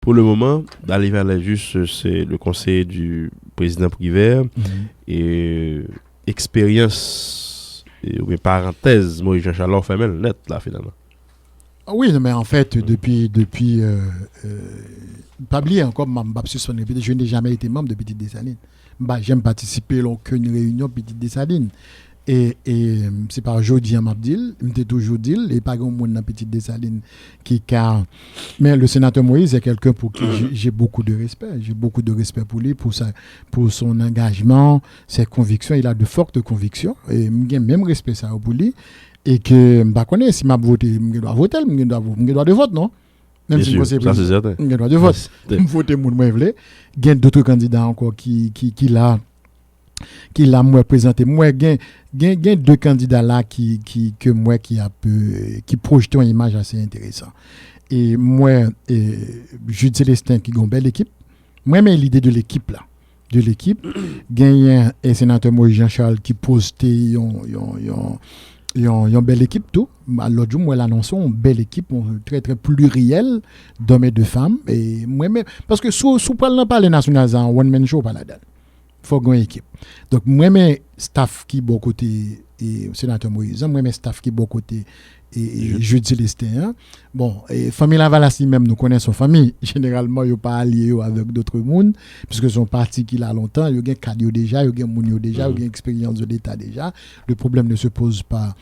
pour le moment, d'aller vers la juste, c'est le conseil du président Privert et expérience, ou bien parenthèse, moi, Jean-Charles Femel, net, là, finalement. Oui, mais en fait, depuis pas oublier encore, je n'ai jamais été membre de Petite Dessalines. J'aime participer à aucune réunion Petite Dessalines. Et c'est pas aujourd'hui à Mabdil, m'était toujours dit, et pas grand monde dans Petite Dessalines mais le sénateur Moïse est quelqu'un pour qui j'ai beaucoup de respect. J'ai beaucoup de respect pour lui, pour son engagement, ses convictions. Il a de fortes convictions. Et j'ai même respect ça pour lui. Et que, je si m'a voté, je dois voter, je dois de vote, non? Même si ça c'est certain. Je dois de vote. Je voter mon moi il y a d'autres candidats encore qui l'a moi présenté. Moi gain deux candidats là qui projetent une image assez intéressante. Et moi Jude Célestin qui a une belle équipe. Moi mais l'idée de l'équipe là. De l'équipe, gagne un sénateur Moïse Jean-Charles qui postait une belle équipe tout. L'autre jour, moi l'annonçons une belle équipe très très plurielle d'hommes et de femmes et moi même parce que sous parler national en one man show pas là-dedans. Faut une équipe. Donc moi mes staff qui bon côté et sénateur Moïse, moi mes staff qui bon côté et Jude Célestin. Bon, et famille Lavalassi même nous connaissons famille, généralement yo pas allié avec d'autres monde puisque son parti qui là longtemps, yo gen cadre déjà, yo gen moun déjà, yo gen expérience de l'état déjà. Le problème ne se pose pas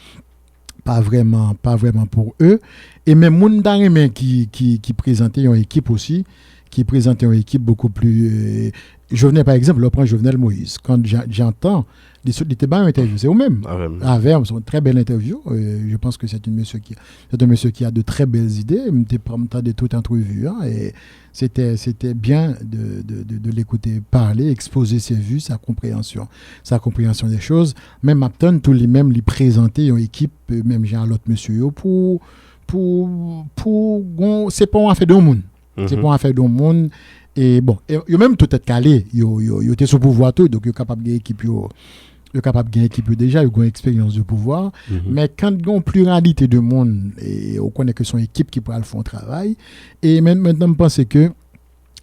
vraiment pour eux et même moun d'arrêt qui présentait une équipe aussi qui présentait une équipe beaucoup plus Jovenel par exemple, on prend Jovenel Moïse quand j'entends les était pas une interview c'est eux-mêmes c'est une très belle interview je pense que c'est un monsieur qui a de très belles idées m'était prendre de toute entrevue et c'était bien de l'écouter parler exposer ses vues sa compréhension des choses même Apton tout les mêmes lui présenter une équipe même j'ai l'autre monsieur pour c'est pas une affaire de monde c'est pas une affaire de monde et bon yo même tout être calé yo était sous pouvoir tout donc yo capable de équipe yo capable de équipe déjà yo une expérience de pouvoir mais quand gon pluralité de monde et on connaît que son équipe qui pourra le faire travail et maintenant je pense que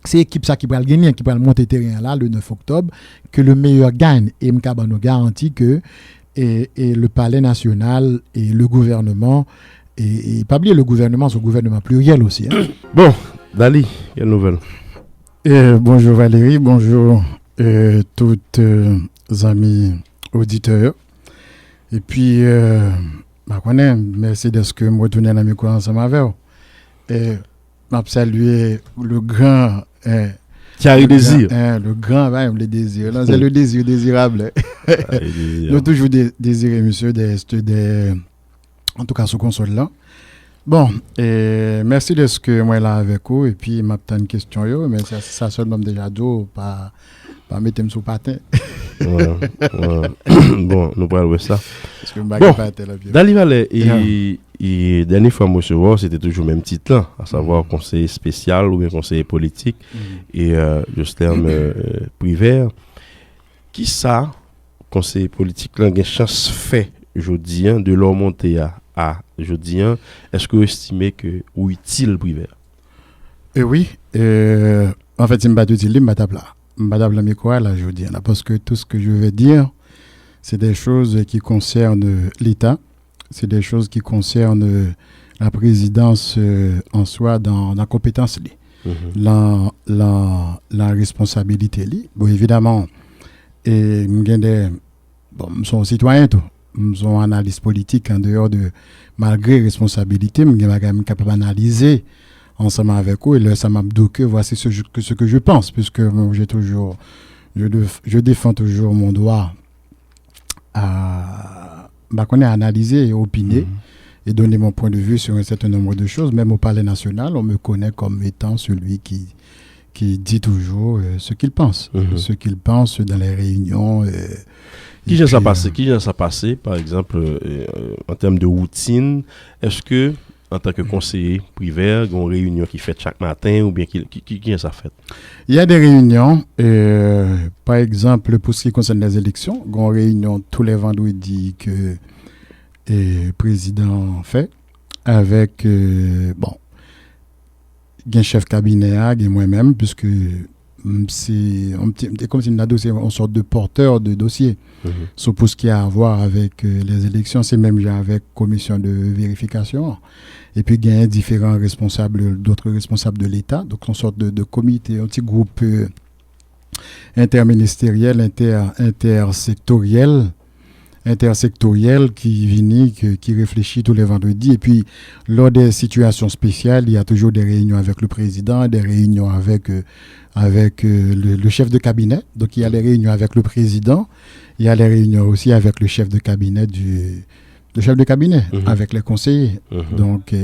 c'est l'équipe ça qui va gagner qui va monter terrain là le 9 octobre que le meilleur gagne et m'caba nous garantit que et le palais national et le gouvernement et pas oublier le gouvernement son gouvernement pluriel aussi hein. Bon Dali quelle nouvelle bonjour Valérie, bonjour toutes amis auditeurs. Et puis, merci de ce que moi tourner la micro ensemble avec vous. Et m'a saluer le grand Thierry Désir. Le grand le désir. Là, c'est le désir désirable. Nous toujours désirer monsieur en tout cas sous console là. Bon, merci de ce que moi là avec vous et puis m'a peut une question yo mais ça seulement déjà d'eau pas mettre sous patin. Ouais. Bon, nous parlons de ça. Parce que patin là. Dalivalet et dernière fois moi recevoir c'était toujours le même titre là, à savoir conseiller spécial ou bien conseiller politique et le terme privé. Qui ça conseiller politique là une chance fait aujourd'hui de leur monter à jeudi, est-ce que vous estimez que ou utile privé? Oui, en fait, c'est pas utile, madame la micro là jeudi là parce que tout ce que je vais dire, c'est des choses qui concernent l'État, c'est des choses qui concernent la présidence en soi dans la compétence la responsabilité bon évidemment et nous sommes citoyens tout nous sommes analystes politiques en dehors de malgré responsabilité nous sommes capables d'analyser ensemble avec eux et là ça m'a dit que voici ce que je pense puisque je défends toujours mon droit à analyser et opiner et donner mon point de vue sur un certain nombre de choses. Même au Palais national, on me connaît comme étant celui qui dit toujours ce qu'il pense, ce qu'il pense dans les réunions. Qui ça passé, par exemple, en termes de routine, est-ce que, en tant que conseiller privé, il y a une réunion qui fait chaque matin ou bien qui ça fait? Il y a des réunions, par exemple, pour ce qui concerne les élections, il y a une réunion tous les vendredis que le président fait avec, un chef cabinet, et moi-même, puisque c'est comme si on dossier en sorte de porteur de dossier. Sur pour ce qui a à voir avec les élections, c'est même déjà avec commission de vérification. Et puis il y a différents responsables, d'autres responsables de l'État, donc une sorte de comité, un petit groupe interministériel, intersectoriel qui vient, qui réfléchit tous les vendredis. Et puis, lors des situations spéciales, il y a toujours des réunions avec le président, des réunions avec le chef de cabinet. Donc, il y a les réunions avec le président. Il y a les réunions aussi avec le chef de cabinet avec les conseillers. Donc,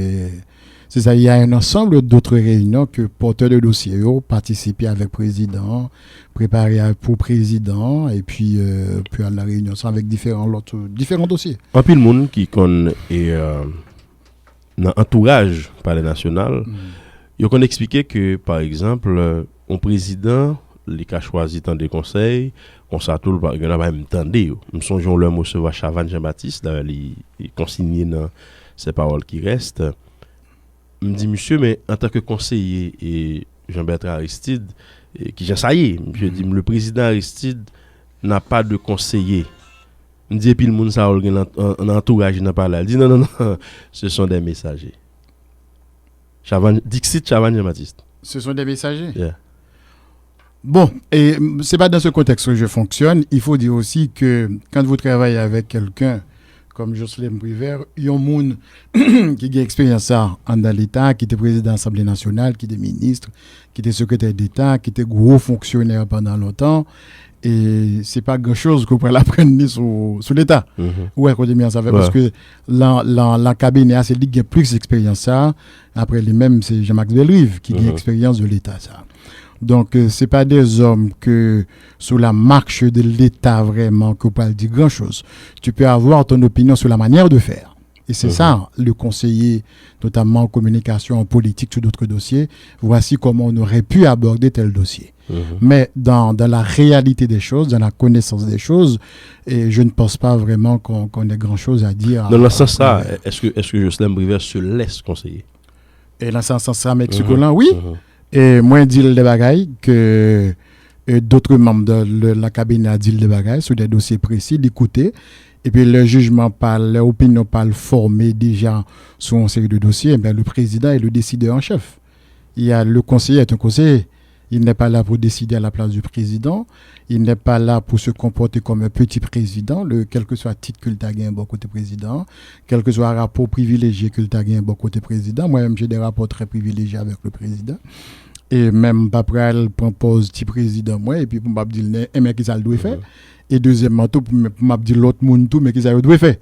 c'est ça. Il y a un ensemble d'autres réunions que porteurs de dossiers participer avec le président, préparer pour président, et puis à la réunion ça avec différents dossiers. Un peu le monde qui connaît dans l'entourage palais national, il qu'on expliquer que, par exemple, un président, les cas choisi dans des conseils, on s'attend pas, il y en a même tendé. Nous songeons le mot recevoir Chavannes Jean-Baptiste, il consigné dans ces paroles qui restent. Me dit monsieur, mais en tant que conseiller et Jean-Bertrand Aristide, qui j'ai ça y est, monsieur dit le président Aristide n'a pas de conseiller. Me dit et puis le monde ça en entourage n'a pas là. Il dit non, ce sont des messagers. Dixit Chavannes Jean-Baptiste. Ce sont des messagers. Yeah. Bon, et c'est pas dans ce contexte que je fonctionne. Il faut dire aussi que quand vous travaillez avec quelqu'un comme Jocelyn Brivert, il y a un monde qui a expérience en dans l'État, qui était président de l'Assemblée nationale, qui était ministre, qui était secrétaire d'État, qui était gros fonctionnaire pendant longtemps. Et c'est pas grand-chose qu'on pourrait l'apprendre sur l'État. Ouais, qu'on bien ça fait, parce que la cabinet, c'est lui qui a plus d'expérience ça. Après lui-même, c'est Jean-Max Belrive qui a l'expérience de l'État ça. Donc, c'est pas des hommes que, sous la marche de l'État vraiment, que vous pouvez dire grand-chose. Tu peux avoir ton opinion sur la manière de faire. Et c'est ça, le conseiller, notamment en communication, en politique, sur d'autres dossiers. Voici comment on aurait pu aborder tel dossier. Mais dans la réalité des choses, dans la connaissance des choses, et je ne pense pas vraiment qu'on ait grand-chose à dire. Dans le sens ça, est-ce que Jocelyn Brivert se laisse conseiller? Et dans ce sens-là, Mexico-là, oui. Et moi, je dis des bagailles que d'autres membres de la cabinet disent des bagailles sur des dossiers précis, d'écouter. Et puis, le jugement parle, l'opinion parle formé déjà sur une série de dossiers. Ben, le président est le décideur en chef. Le conseiller est un conseiller. Il n'est pas là pour décider à la place du président. Il n'est pas là pour se comporter comme un petit président, quel que soit le titre que le tag un bon côté président, quel que soit le rapport privilégié que le tag un bon côté président. Moi-même, j'ai des rapports très privilégiés avec le président. Et même, après, elle propose petit président, moi, et puis pour m'abdile, mais qui ça le doit faire. Et deuxièmement, tout, pour m'abdile l'autre monde, tout, mais qui ça le doit faire.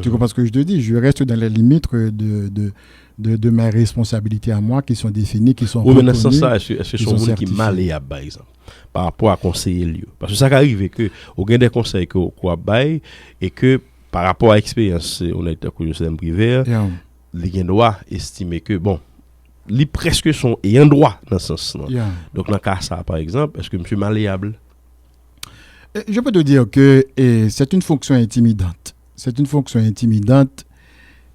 Tu comprends ce que je te dis? Je reste dans les limites de mes responsabilités à moi qui sont définies, qui sont reconnues. Oui, mais dans ce sens, est-ce que c'est un monde qui est malléable, par exemple, par rapport à conseiller lieu? Parce que ça arrive que, au gain des conseils qu'on bail et que, par rapport à l'expérience, on a été à Jocelyn Brivert, les gens doivent estimer que, bon, les presque sont ayant droit dans ce sens. Donc, dans le cas ça, par exemple, est-ce que monsieur malléable? Je peux te dire que c'est une fonction intimidante. C'est une fonction intimidante.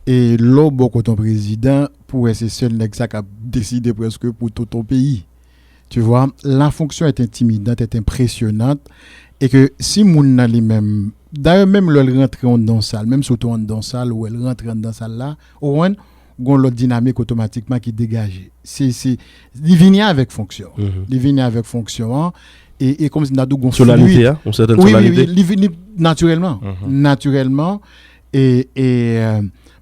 Et là, beaucoup ton président, pour essayer seul à décider presque pour tout ton pays. Tu vois, la fonction est intimidante, est impressionnante. Et que si moun n'a les mêmes, d'ailleurs, même le rentrer dans la salle, même surtout dans la salle, où elle rentre dans la salle là, au moins, on a l'autre dynamique automatiquement qui dégage. Il vient avec fonction. Il vient avec fonction. Et comme si nous avons solennité, on certaine solennité. Oui, naturellement. Naturellement. Et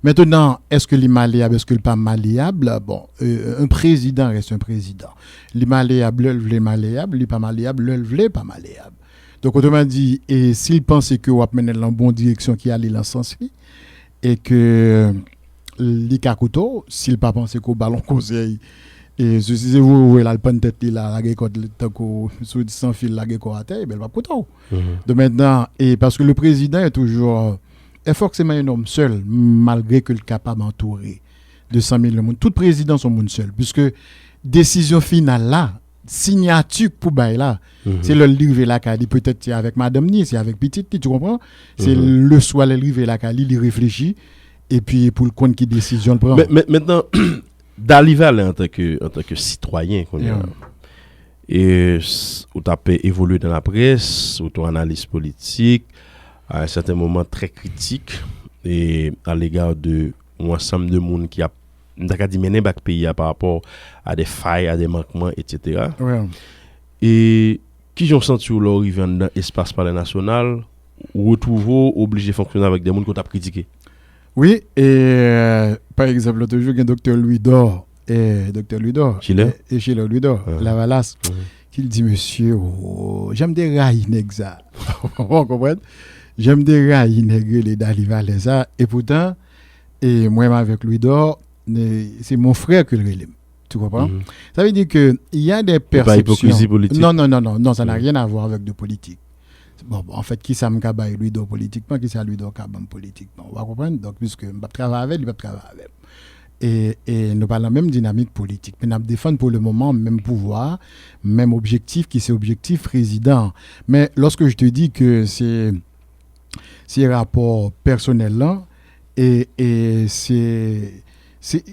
maintenant, est-ce que les malléables, est-ce que le pas malléable? Bon, un président reste un président. Les malléables, les malléables, les pas malléables, les pas malléables. Donc, autrement dit, et s'il pensait que vous mener dans la bonne direction qui allait dans ce sens, et que les cacoutons, s'il pas pensé qu'au ballon conseil, et si vous là le pan tête là la gécode sur sans fil la gécode à terre, ben va couteau. De maintenant, et parce que le président est toujours est forcément un homme seul, malgré que le capable d'entourer de 100 000 monde. Tout président sont monde seul, puisque décision finale là, signature pour bail là, c'est le livre là qu'a dit peut-être c'est avec madame ni, c'est avec petite, tu comprends? C'est le soir le livre là qu'a dit, il réfléchit et puis pour le compte qui décision le prend. Mais maintenant Dalival en tant que citoyen qu'on Yeah. et où tu as évolué dans la presse, où tu as analyse politique, à un certain moment très critique et à l'égard de un ensemble de monde qui a dit mené back pays par rapport à des failles, à des manquements, etc. Ouais. Et qui ont senti l'arrivée dans l'espace palais national, retrouver obligé de fonctionner avec des gens qu'on t'a critiqué. Oui, et par exemple, toujours un docteur Louis Dor, Chile? Et Chile Louis Dor, la Valasse, Mhm. qui dit, monsieur, j'aime des rails nègres. Vous comprenez? J'aime des rails nègres, les Dalival, ça. Et pourtant, et moi, avec Louis Dor, c'est mon frère que le relève. Tu comprends? Mhm. Ça veut dire qu'il y a des Pas perceptions. hypocrisie politique. Non, ça n'a Mhm. rien à voir avec de politique. Bon, en fait, qui ça me cabaye lui d'or politiquement, qui ça lui d'or cabane politiquement. On va comprendre. Donc, puisque je ne travaille avec, il va travailler avec. Et nous parlons de la même dynamique politique. Mais nous défendons pour le moment même pouvoir, même objectif, qui c'est objectif président. Mais lorsque je te dis que c'est rapport personnel là, et c'est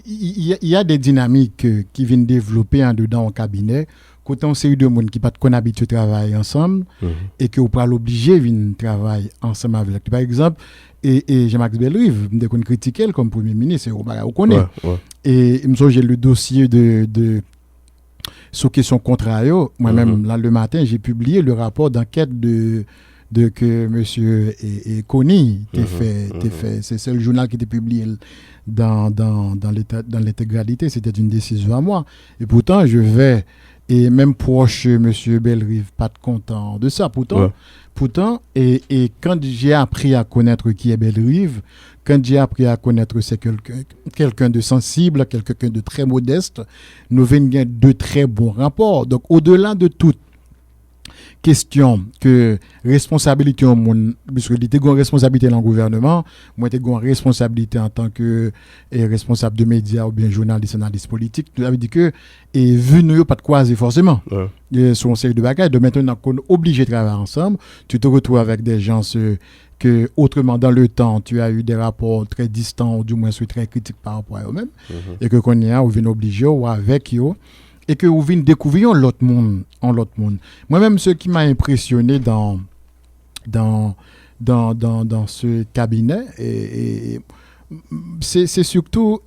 il y a des dynamiques qui viennent développer en dedans au cabinet. Quand on série de monde qui pas qu'on habitué à travailler ensemble et que vous pas l'obliger de travailler ensemble avec. Par exemple, et Jean-Max Bellrive, dès qu'on critique elle comme premier ministre, on connaît. Ouais. Et il me semble j'ai le dossier de sur question contrat. Moi-même là le matin, j'ai publié le rapport d'enquête de que monsieur et Conny t'es fait c'est le journal qui était publié dans l'intégralité, c'était une décision à moi. Et pourtant je vais et même proche monsieur Bellrive pas content de ça pourtant et quand j'ai appris à connaître qui est Bellrive, quand j'ai appris à connaître c'est quelqu'un de sensible, quelqu'un de très modeste, nous venons de très bons rapports. Donc au-delà de toute question que responsabilité au monde, puisque il était une responsabilité dans le gouvernement, moi j'étais une responsabilité en tant que responsable de médias ou bien journaliste, analyste politique, tu avais dit que et vu nous pas de croiser forcément sur une série de bagages, de maintenant qu'on est obligé de travailler ensemble, tu te retrouves avec des gens que autrement dans le temps tu as eu des rapports très distants ou du moins très critiques par rapport à eux-mêmes et que qu'on y a ou vient obligé ou avec eux et que vous venez découvrir l'autre monde. Moi-même, ce qui m'a impressionné dans ce cabinet, c'est surtout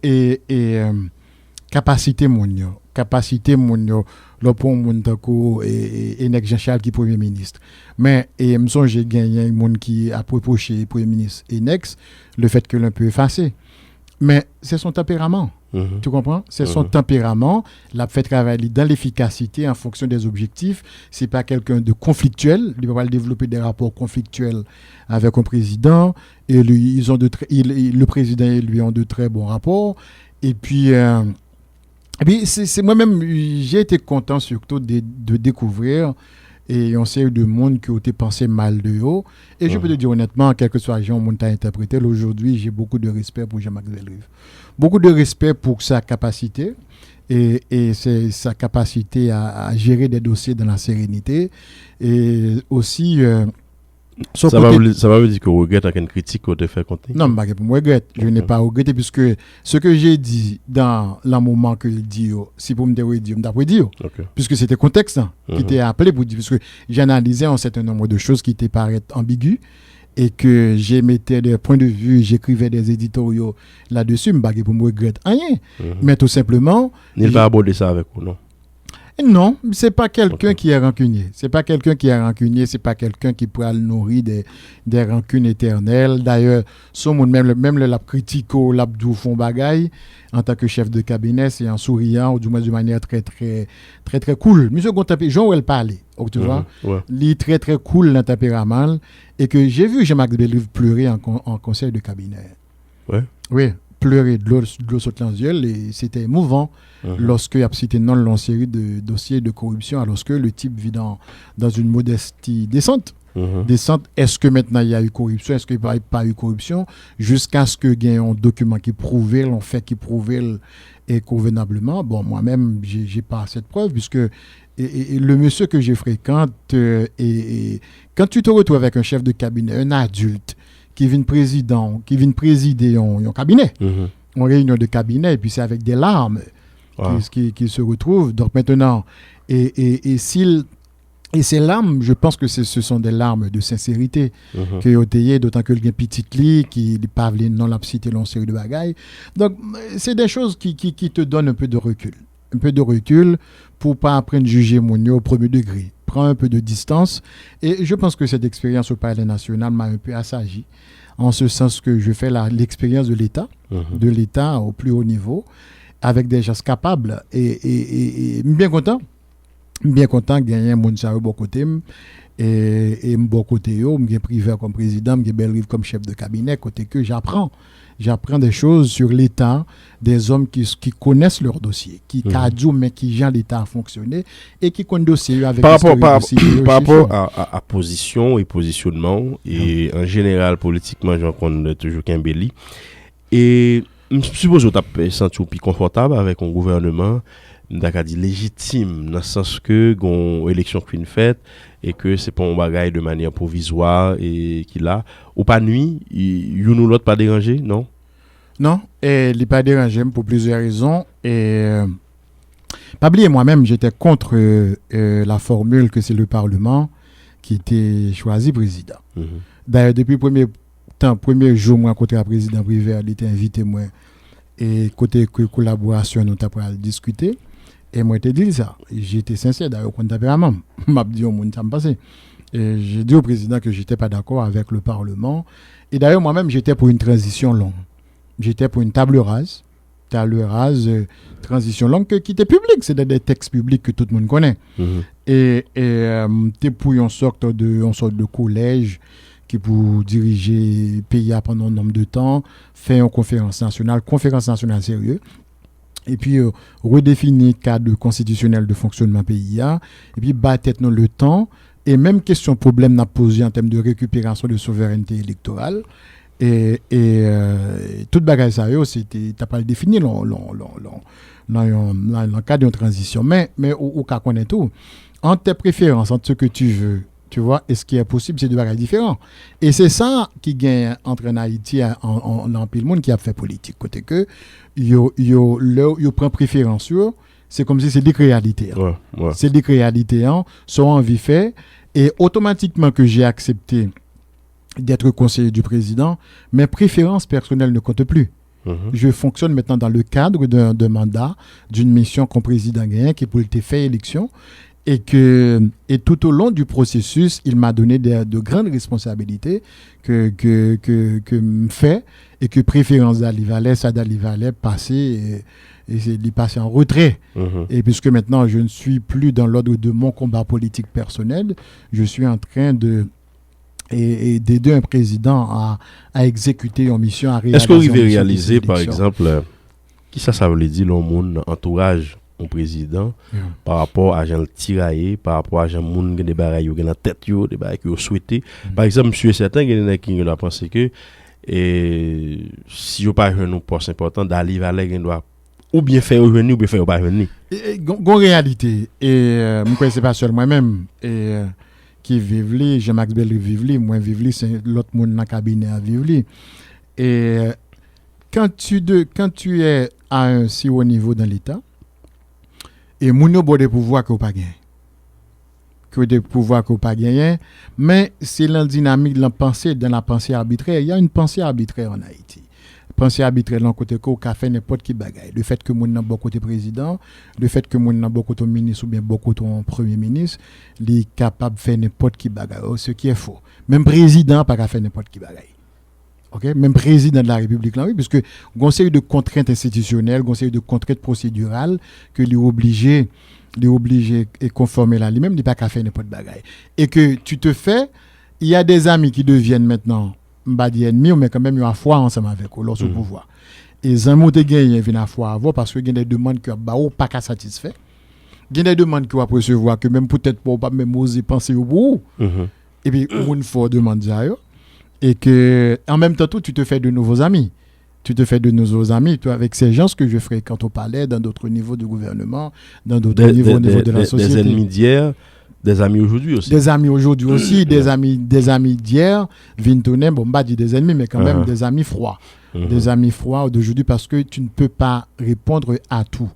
capacité mon le pour mon tako et Nek Jean-Charles qui est premier ministre. Mais et me semble j'ai gagné un monde qui a reproché premier ministre et Nex le fait que l'un peut effacer. Mais c'est son tempérament. Tu comprends? C'est son tempérament. L'a fait travailler dans l'efficacité en fonction des objectifs. C'est pas quelqu'un de conflictuel. Il va pas développer des rapports conflictuels avec un président. Et lui, le président et lui ont de très bons rapports. Et puis c'est moi-même, j'ai été content surtout de découvrir et on sait de monde qui ont été pensé mal de haut. Et je peux te dire honnêtement, quel que soit le genre monde t'a interprété, aujourd'hui, j'ai beaucoup de respect pour Jean-Max Bellrive. Beaucoup de respect pour sa capacité et c'est sa capacité à gérer des dossiers dans la sérénité et aussi ça va dire que vous regrettez une critique que tu fait compter. Non, je ne regrette. Je n'ai pas regretté puisque ce que j'ai dit dans le moment que je dis, si pour me dire, je me dire. Puisque c'était le contexte qui était appelé pour dire, puisque j'analysais un certain nombre de choses qui étaient paraître ambiguës et que j'émettais des points de vue, j'écrivais des éditoriaux là-dessus, je ne pour me regretter rien. Mais tout simplement. Il va aborder ça avec vous, non? Non, c'est pas quelqu'un qui est rancunier. C'est pas quelqu'un qui pourra nourrir des rancunes éternelles. D'ailleurs, son monde même le lab critico, l'abdou font bagaille en tant que chef de cabinet, c'est en souriant ou du moins de manière très très très très cool. Monsieur Gontapé, Jean elle parlait, tu vois, il est très très cool dans tempérament et que j'ai vu Jean-Max Bellrive pleurer en conseil de cabinet. Oui, pleurer de l'eau sur les yeux et c'était émouvant. Lorsque il a cité une longue série de dossiers de corruption, alors que le type vit dans une modestie décente. Est-ce que maintenant il y a eu corruption, est-ce qu'il n'y a pas eu corruption, jusqu'à ce qu'il y ait un document qui prouve, un fait qui prouve et convenablement. Bon, moi-même, j'ai pas cette preuve, puisque et le monsieur que je fréquente, et quand tu te retrouves avec un chef de cabinet, un adulte, qui vient présider un cabinet, en réunion de cabinet, et puis c'est avec des larmes. qui se retrouvent. Donc maintenant, et ces larmes, je pense que ce sont des larmes de sincérité que ont été, d'autant que le petit lit qui pas non l'a cité l'on série de bagailles. Donc c'est des choses qui te donnent un peu de recul pour pas apprendre à juger mon au premier degré. Prends un peu de distance et je pense que cette expérience au Palais national m'a un peu assagi en ce sens que je fais l'expérience de l'État au plus haut niveau avec des gens capables et bien content de gagner mon salaire bon côté et bon côté yo me privé comme président me Belle-Rive comme chef de cabinet côté que j'apprends des choses sur l'État, des hommes qui connaissent leur dossier, qui cadrent mais qui gèrent l'État à fonctionner et qui connaissent dossier avec par rapport à position et positionnement et en général politiquement j'en connais toujours Kimbelli et je suppose que tu as senti plus confortable avec un gouvernement d'accord dit légitime dans le sens que gon élection qu'une fête et que c'est pas un bagaille de manière provisoire et qu'il a ou pas nuit you nous l'autre pas dérangé non et il pas dérangé pour plusieurs raisons et pas oublier moi-même j'étais contre la formule que c'est le Parlement qui était choisi président. D'ailleurs depuis premier jour moi côté le président privé il était invité moi et côté collaboration nous avons discuté. Et moi, je t'ai dit ça. J'étais sincère d'ailleurs quand t'avais à maman. M'a dit au monde ça me passait. Et j'ai dit au président que j'étais pas d'accord avec le Parlement. Et d'ailleurs, moi-même, j'étais pour une transition longue. J'étais pour une table rase, transition longue qui était publique. C'est des textes publics que tout le monde connaît. Et t'es pour une sorte de collège qui pour diriger le pays pendant un nombre de temps, faire une conférence nationale sérieuse. Et puis redéfinir le cadre constitutionnel de fonctionnement pays et puis battre le temps et même question problème n'a posé en termes de récupération de souveraineté électorale et toute bagaille ça c'était t'as pas défini dans le cadre de transition mais au cas connaît tout entre tes préférences entre ce que tu veux tu vois et ce qui est possible c'est deux bagages différents et c'est ça qui gagne entre en Haïti en pile monde qui a fait politique côté que yo prend préférence sur c'est comme si c'est des réalités c'est des réalités sont envie fait et automatiquement que j'ai accepté d'être conseiller du président mes préférences personnelles ne comptent plus. Je fonctionne maintenant dans le cadre d'un mandat d'une mission comme président gagnant qui pour te faire élection et tout au long du processus, il m'a donné de grandes responsabilités que me fait et que préférence d'Alivalais passer et c'est passer en retrait. Et puisque maintenant je ne suis plus dans l'ordre de mon combat politique personnel, je suis en train d'aider un président à exécuter une mission à réaliser. Est-ce que vous pouvez réaliser par exemple qui ça veut dire le monde entourage au président par rapport à gens tiraillé par rapport à gens moun des bagailles yo dans tête yo des bagailles yo souhaité par exemple monsieur certain qui a pensé que si yo pas un poste important d'aller Valais doit ou bien faire revenir ou bien faire pas revenir gon réalité et moi c'est pas seulement moi-même et qui vivent li Jean-Max Belle vivent li moi vivre li c'est l'autre monde dans cabinet à vivre li et quand tu es à un si haut niveau dans l'état et moun yo des pouvoirs que pas gagner que des pouvoirs que pas gagner mais c'est la dynamique de la pensée arbitraire il y a une pensée arbitraire en Haïti pensée arbitraire dans côté ko ka fait n'importe qui bagaille le fait que moun nan bon côté président le fait que moun nan bon côté ministre ou bien bon côté premier ministre il est capable faire n'importe qui bagaille ce qui est faux même président pas faire n'importe qui bagaille. OK, même président de la République là oui parce que conseil de contraintes institutionnelles, conseil de contraintes procédurales que lui obligé et conformer là lui-même il pas qu'à faire n'importe bagaille et que tu te fais il y a des amis qui deviennent maintenant pas des ennemis mais quand même il y a foi ensemble avec eux leur pouvoir et Zamou te gagne vient à foi avoir parce que il y a des demandes que ba ou pas qu'à satisfaire il y a des demandes que va recevoir que même peut-être pas même oser penser au bout et puis une fois demande ça et que en même temps tu te fais de nouveaux amis toi avec ces gens que je fréquente au palais dans d'autres niveaux du gouvernement dans d'autres niveaux de la société des ennemis d'hier des amis aujourd'hui aussi des amis d'hier Vintonem bon pas dit des ennemis mais quand même des amis froids des amis froids d'aujourd'hui parce que tu ne peux pas répondre à tout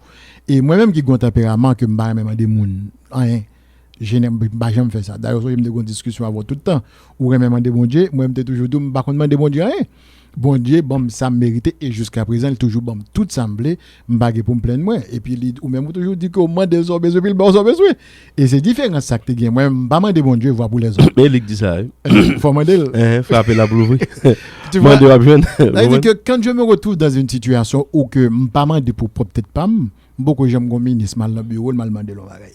Et moi-même qui ai un tempérament que je ne même des gens, rien. Je n'aime pas jamais faire ça. D'ailleurs, je me une discussion avec tout le temps. Ou même des bon Dieu, moi, je toujours dit, je ne demander bon Dieu rien. Bon Dieu, bon, ça me méritait. Et jusqu'à présent, il toujours bon, tout semblé, je ne pour me plaindre moi. Et puis, ou même toujours dit qu'au moins des hommes besoin, puis le bon besoin. Et c'est différent ça que tu as. Moi, je ne pas demander bon Dieu voir pour les autres. Mais il dit ça. Il faut demander. Frapper la boule ouvrir. Tu vois, c'est-à-dire que quand je me retrouve dans une situation où que je ne pas demander pour peut-être pas, beaucoup j'aime mon ministre mal dans le bureau, mal demander l'oreille.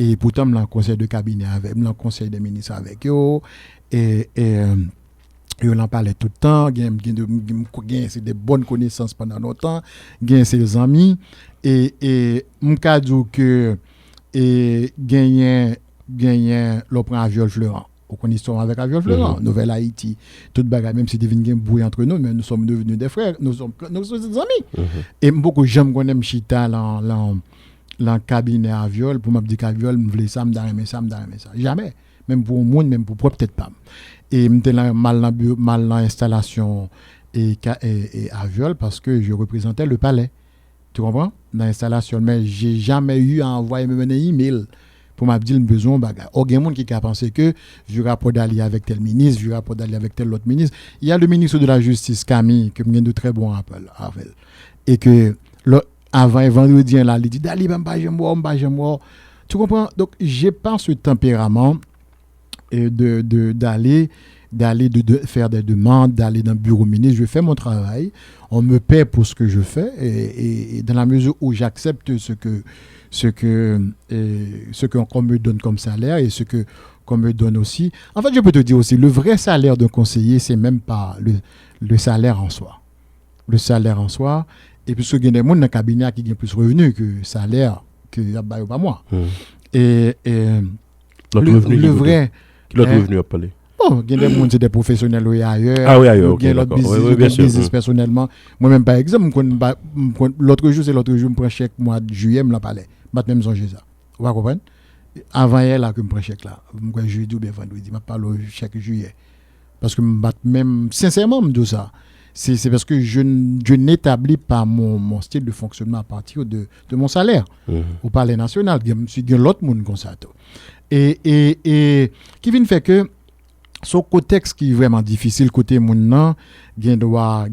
Et pourtant, je suis dans le conseil de cabinet avec, je suis dans le conseil des ministres avec eux. Et on en parlait tout le temps. C'est des bonnes connaissances pendant longtemps. J'ai ses amis. Et je me dis que gagner l'opéra à Viol Fleurant. Au connaissons avec Aviol Fleurant, Nouvelle Haïti, toute bagarre, même si devine un bruit entre nous, mais nous sommes devenus des frères, nous sommes des amis. Et beaucoup j'aime qu'on aime chita dans cabinet à Viol pour me dire qu'à Viol me voulait ça, me d'arrimer ça. Jamais, même pour le monde, même pour peut-être pas. Et m'étais mal dans l'installation et à Viol parce que je représentais le palais. Tu comprends? Dans l'installation, mais j'ai jamais eu à envoyer même un email pour m'a dit le besoin bagarre. Il y a des gens qui a pensé que je rapport d'aller avec tel ministre, je rapport d'aller avec tel autre ministre. Il y a le ministre de la Justice Camille que j'ai de très bons rappels avec. Et que avant vendredi là, il dit d'aller moi. Tu comprends? Donc j'ai pas ce tempérament d'aller faire des demandes, d'aller dans le bureau ministre. Je fais mon travail, on me paie pour ce que je fais et dans la mesure où j'accepte ce qu'on me donne comme salaire et ce qu'on me donne aussi. En fait, je peux te dire aussi, le vrai salaire d'un conseiller, c'est même pas le salaire en soi. Le salaire en soi, et puis il y a des gens dans le cabinet qui ont plus de revenus que salaire que pas moi. Et le vrai... L'autre revenu à parler. Bon, il y a des gens, c'est des professionnels ailleurs. Ah oui, ailleurs, ok. Il y a l'autre business personnellement. Moi-même, par exemple, l'autre jour, je me prends chèque mois de juillet, je me parlais. Je même songer ça. Vous comprenez? Avant hier, là, que je me prends chèque là. Je me prends jeudi ou bien vendredi. Je parle au chèque juillet. Parce que même, sincèrement, je dis ça. C'est parce que je n'établis pas mon style de fonctionnement à partir de mon salaire. Au Palais national, je suis l'autre monde comme ça. Et qui vient faire que son contexte qui est vraiment difficile côté mon doit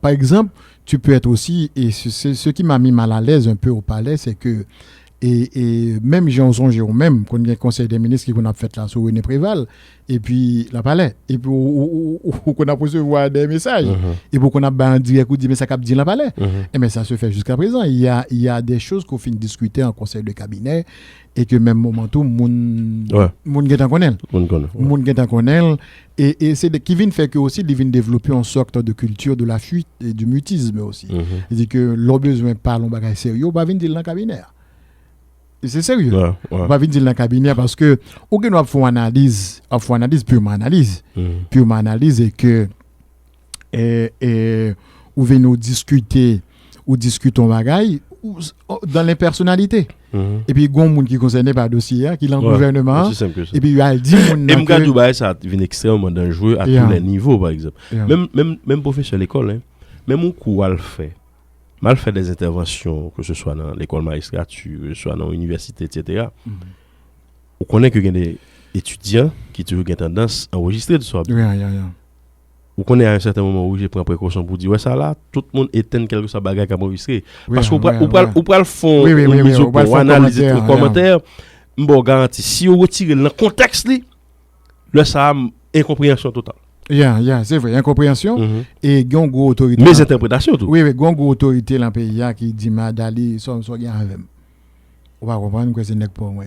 par exemple tu peux être aussi et ce qui m'a mis mal à l'aise un peu au palais c'est que et même j'ai songé au même qu'on a un conseil des ministres qui qu'on a fait là sur René Préval et puis la palais et puis qu'on a recevoir des messages et pour qu'on a ben direct ou dit mais ça cap dit la palais et mais ça se fait jusqu'à présent il y a des choses qu'on finit discuter en conseil de cabinet et que même moment tout moun getan connaît et c'est qui vient faire que aussi il vient développer une sorte de culture de la fuite et du mutisme aussi il dit que l'on besoin parle on bagage sérieux pas venir dire dans le cabinet. C'est sérieux. On va venir dire dans le cabinet parce que on doit faire une analyse, purement analyse et que ou venir nous discuter ou discutons bagaille dans les personnalités. Et puis il y a des gens qui ne concernent pas le dossier qui est dans le gouvernement et puis il y a des gens qui ça devient extrêmement dangereux à tous les niveaux par exemple. Même professeur à l'école même au cours le fait mal fait des interventions, que ce soit dans l'école magistrature, que ce soit dans l'université, etc. On connaît que il y a des étudiants qui toujours ont tendance à enregistrer tout ça. On connaît à un certain moment où j'ai pris précaution pour dire ouais ça là, tout le monde éteint quelque chose bagage à enregistrer. Parce qu'on peut le fond, on analyser les commentaires. Bon garantie, si on retire le contexte là, ça a incompréhension totale. C'est vrai, incompréhension et gon gros autorité. Mes interprétations tout. Oui, gon gros autorité dans le pays qui dit Madali soit bien avec. On va comprendre que c'est nèg pour moi.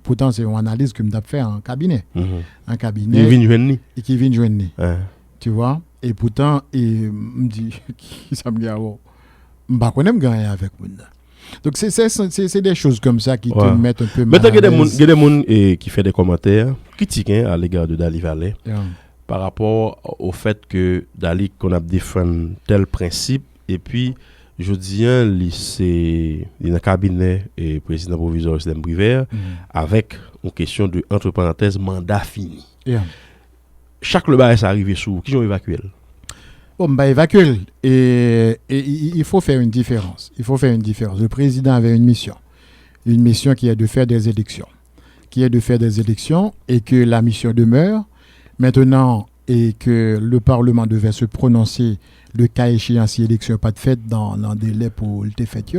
Pourtant c'est une analyse que m't'a fait en cabinet. En cabinet. Qui vient joindre. Tu vois? Et pourtant me dit ça me dit m'pas connait me gagner avec moi. Donc c'est des choses comme ça qui te mettent un peu mal. Maintenant il y a des gens qui fait des commentaires critiques à l'égard de Dali Valet. Par rapport au fait que Dali qu'on a défendu tel principe et puis je dis c'est un cabinet et président provisoire du système privé avec une question de entre parenthèses mandat fini. Chaque le bail est arrivé sous qui ont évacué. Bon, bah, évacuer. Et il faut faire une différence. Il faut faire une différence. Le président avait une mission. Une mission qui est de faire des élections. Et que la mission demeure. Maintenant, et que le Parlement devait se prononcer le cas échéant si l'élection n'est pas de fait dans le délai pour le fait.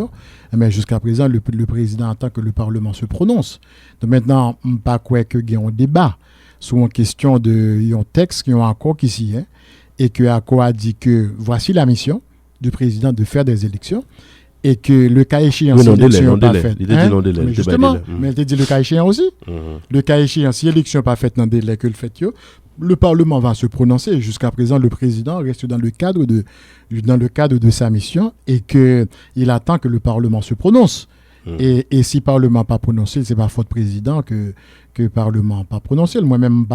Mais jusqu'à présent, le président attend que le Parlement se prononce. Donc maintenant, je ne sais pas quoi que il y a un débat sur une question de un texte qui ont accord ici, hein, et que l'accord a dit que voici la mission du président de faire des élections et que le cas échéant si l'élection n'est pas faite. Mais justement, mais il dit le cas échéant aussi. Le cas échéant si l'élection n'est pas faite dans le délai que le fait, le Parlement va se prononcer. Jusqu'à présent, le président reste dans le cadre de sa mission et qu'il attend que le Parlement se prononce. Et si le Parlement n'a pas prononcé, c'est pas faute président que le Parlement n'a pas prononcé. Moi-même,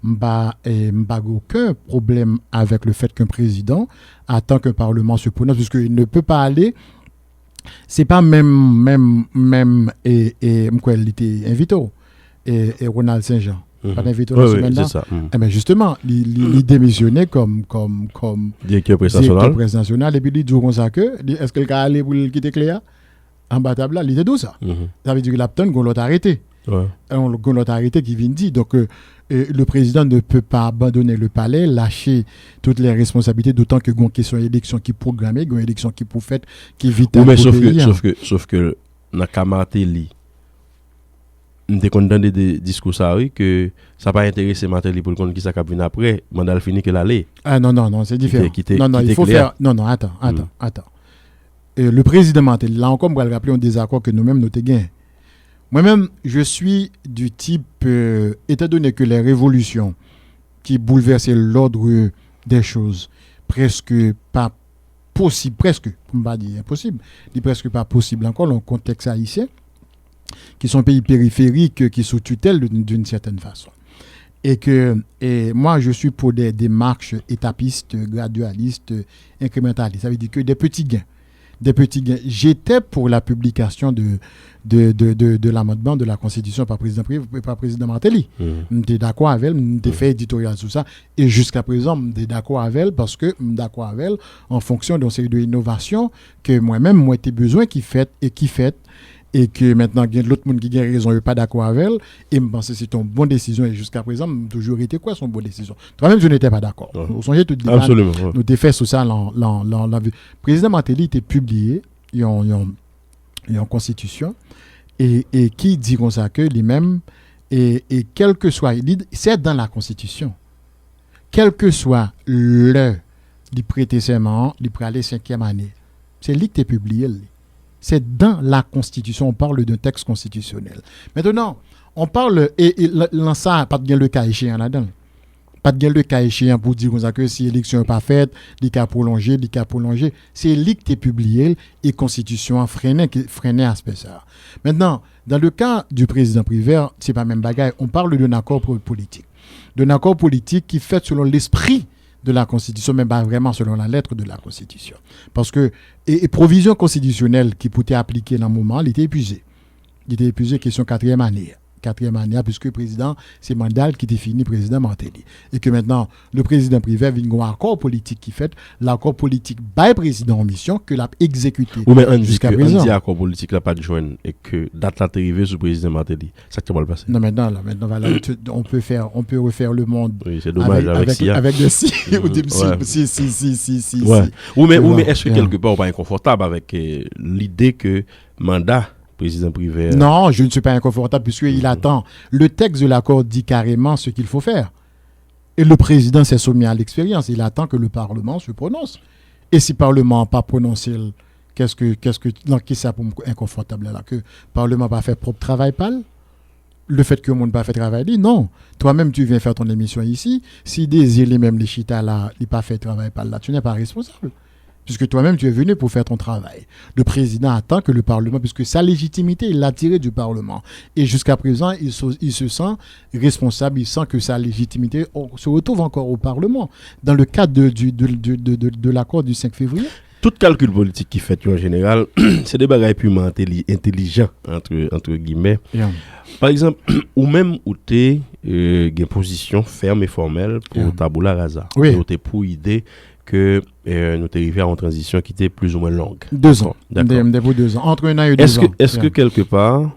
je aucun problème avec le fait qu'un président attend qu'un Parlement se prononce, puisqu'il ne peut pas aller. C'est pas même et il était invité et Ronald Saint-Jean. Pas d'invité la semaine là. Eh ben justement, il démissionnait comme directeur presse national et puis il dit comme ça que est-ce que le gars allait pour quitter Cléa en bas table là, il était d'où ça. Ça veut dire que l'apton qu'on l'a arrêté. On l'a arrêté qui vient dire donc le président ne peut pas abandonner le palais, lâcher toutes les responsabilités, d'autant que une question d'élection qui est programmée, une élection qui est pour faite, qui est vitale. Mais sauf que dans Kamartelli, nous avons des discours ça que ça n'a pas intéressé Martelly pour le compte qui ça va venir après, mandat fini que l'aller. Ah non, c'est différent. Il faut faire. Non, attends. Le président Martelly, là encore, on va le rappeler un désaccord que nous-mêmes nous avons gagné. Moi-même, je suis du type, étant donné que les révolutions qui bouleversaient l'ordre des choses, presque pas possible, on va dire impossible, presque pas possible encore dans le contexte haïtien, qui sont pays périphériques, qui sont tutelle d'une certaine façon. Et moi, je suis pour des démarches étapistes, gradualistes, incrémentalistes. Ça veut dire que des petits gains. J'étais pour la publication de l'amendement de la Constitution par président Martelly. J'étais d'accord avec elle, j'ai fait éditorial sur ça. Et jusqu'à présent, j'étais d'accord avec elle parce que j'étais d'accord avec elle en fonction d'une série d'innovations que moi-même, moi, j'ai besoin qui fait. Et que maintenant, il y a l'autre monde qui a raison, il n'est pas d'accord avec elle, et je pense que c'est une bonne décision, et jusqu'à présent, toujours été quoi son bonne décision. Toi-même, je n'étais pas d'accord. Vous songez tout le débat. Absolument. Nous avons fait sur ça. Le président Martelly était publié, il y a une constitution, et qui dit comme ça que lui-même, et quel que soit, c'est dans la constitution, quel que soit le prêter serment, il peut aller 5e année. C'est lui qui est publié. C'est dans la Constitution, on parle d'un texte constitutionnel. Maintenant, on parle, et ça, pas de gain le cas échéant là-dedans. Pas de gain le cas échéant pour dire que si l'élection n'est pas faite, il cas prolongé. C'est lui qui est publié et Constitution a freiné aspect ça. Maintenant, dans le cas du président Prévert, c'est pas même bagaille. On parle d'un accord politique. D'un accord politique qui fait selon l'esprit de la Constitution, mais pas vraiment selon la lettre de la Constitution. Parce que, et provision constitutionnelle qui pouvait appliquer dans le moment, il était épuisé. Question 4e année. 4e année, puisque le président, c'est mandat qui définit président Martelly. Et que maintenant, le président privé vient un accord politique qui fait, l'accord politique by président en mission que l'a exécuté jusqu'à présent. On dit accord politique là pas de joindre et que date là arrivé sur le président Martelly. Ça qui va le passer. Non, maintenant, voilà, on peut refaire le monde. Oui, c'est dommage avec des si. Si. Ouais. Mais est-ce que quelque part on pas inconfortable avec l'idée que mandat président privé. Non, je ne suis pas inconfortable puisqu'il attend. Le texte de l'accord dit carrément ce qu'il faut faire. Et le président s'est soumis à l'expérience. Il attend que le Parlement se prononce. Et si le Parlement n'a pas prononcé, qui ça pour inconfortable là que le Parlement n'a pas fait propre travail pâle? Le fait que le monde n'a pas fait travail, non. Toi-même, tu viens faire ton émission ici. Si des îles, même les chitas là, n'ont pas fait travail pâle là, tu n'es pas responsable. Puisque toi-même, tu es venu pour faire ton travail. Le président attend que le Parlement, puisque sa légitimité, il l'a tirée du Parlement. Et jusqu'à présent, il se sent responsable, il sent que sa légitimité se retrouve encore au Parlement. Dans le cadre de l'accord du 5 février. Tout calcul politique qui fait en général, c'est des bagages purement intelligents, entre guillemets. Yeah. Par exemple, ou même où tu as une position ferme et formelle pour tabula rasa. Oui. Où tu pour idée que nous sommes arrivés à une transition qui était plus ou moins longue. 2 ans. D'accord. Depuis 2 ans. Entre 1 an et 2 ans. Est-ce que quelque part,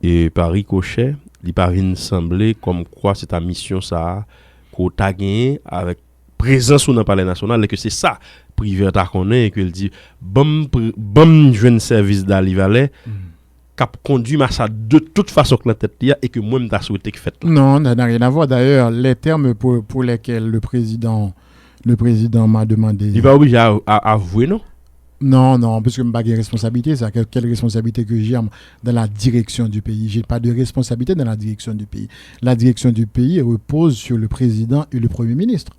et par ricochet, il paraît sembler comme quoi c'est ta mission ça qu'on t'a gagné avec présence dans le palais national et que c'est ça privé t'a connaît et qu'il dit bon jeune service d'Ali Valais cap conduit ma ça de toute façon que la tête et que moi m'ta souhaité que fait. Non, ça n'a rien à voir. D'ailleurs, les termes pour lesquels le président m'a demandé. Il va obligé à avouer non. Non, parce que je n'ai pas de responsabilité. C'est quelle responsabilité que j'ai dans la direction du pays. Je n'ai pas de responsabilité dans la direction du pays. La direction du pays repose sur le président et le premier ministre.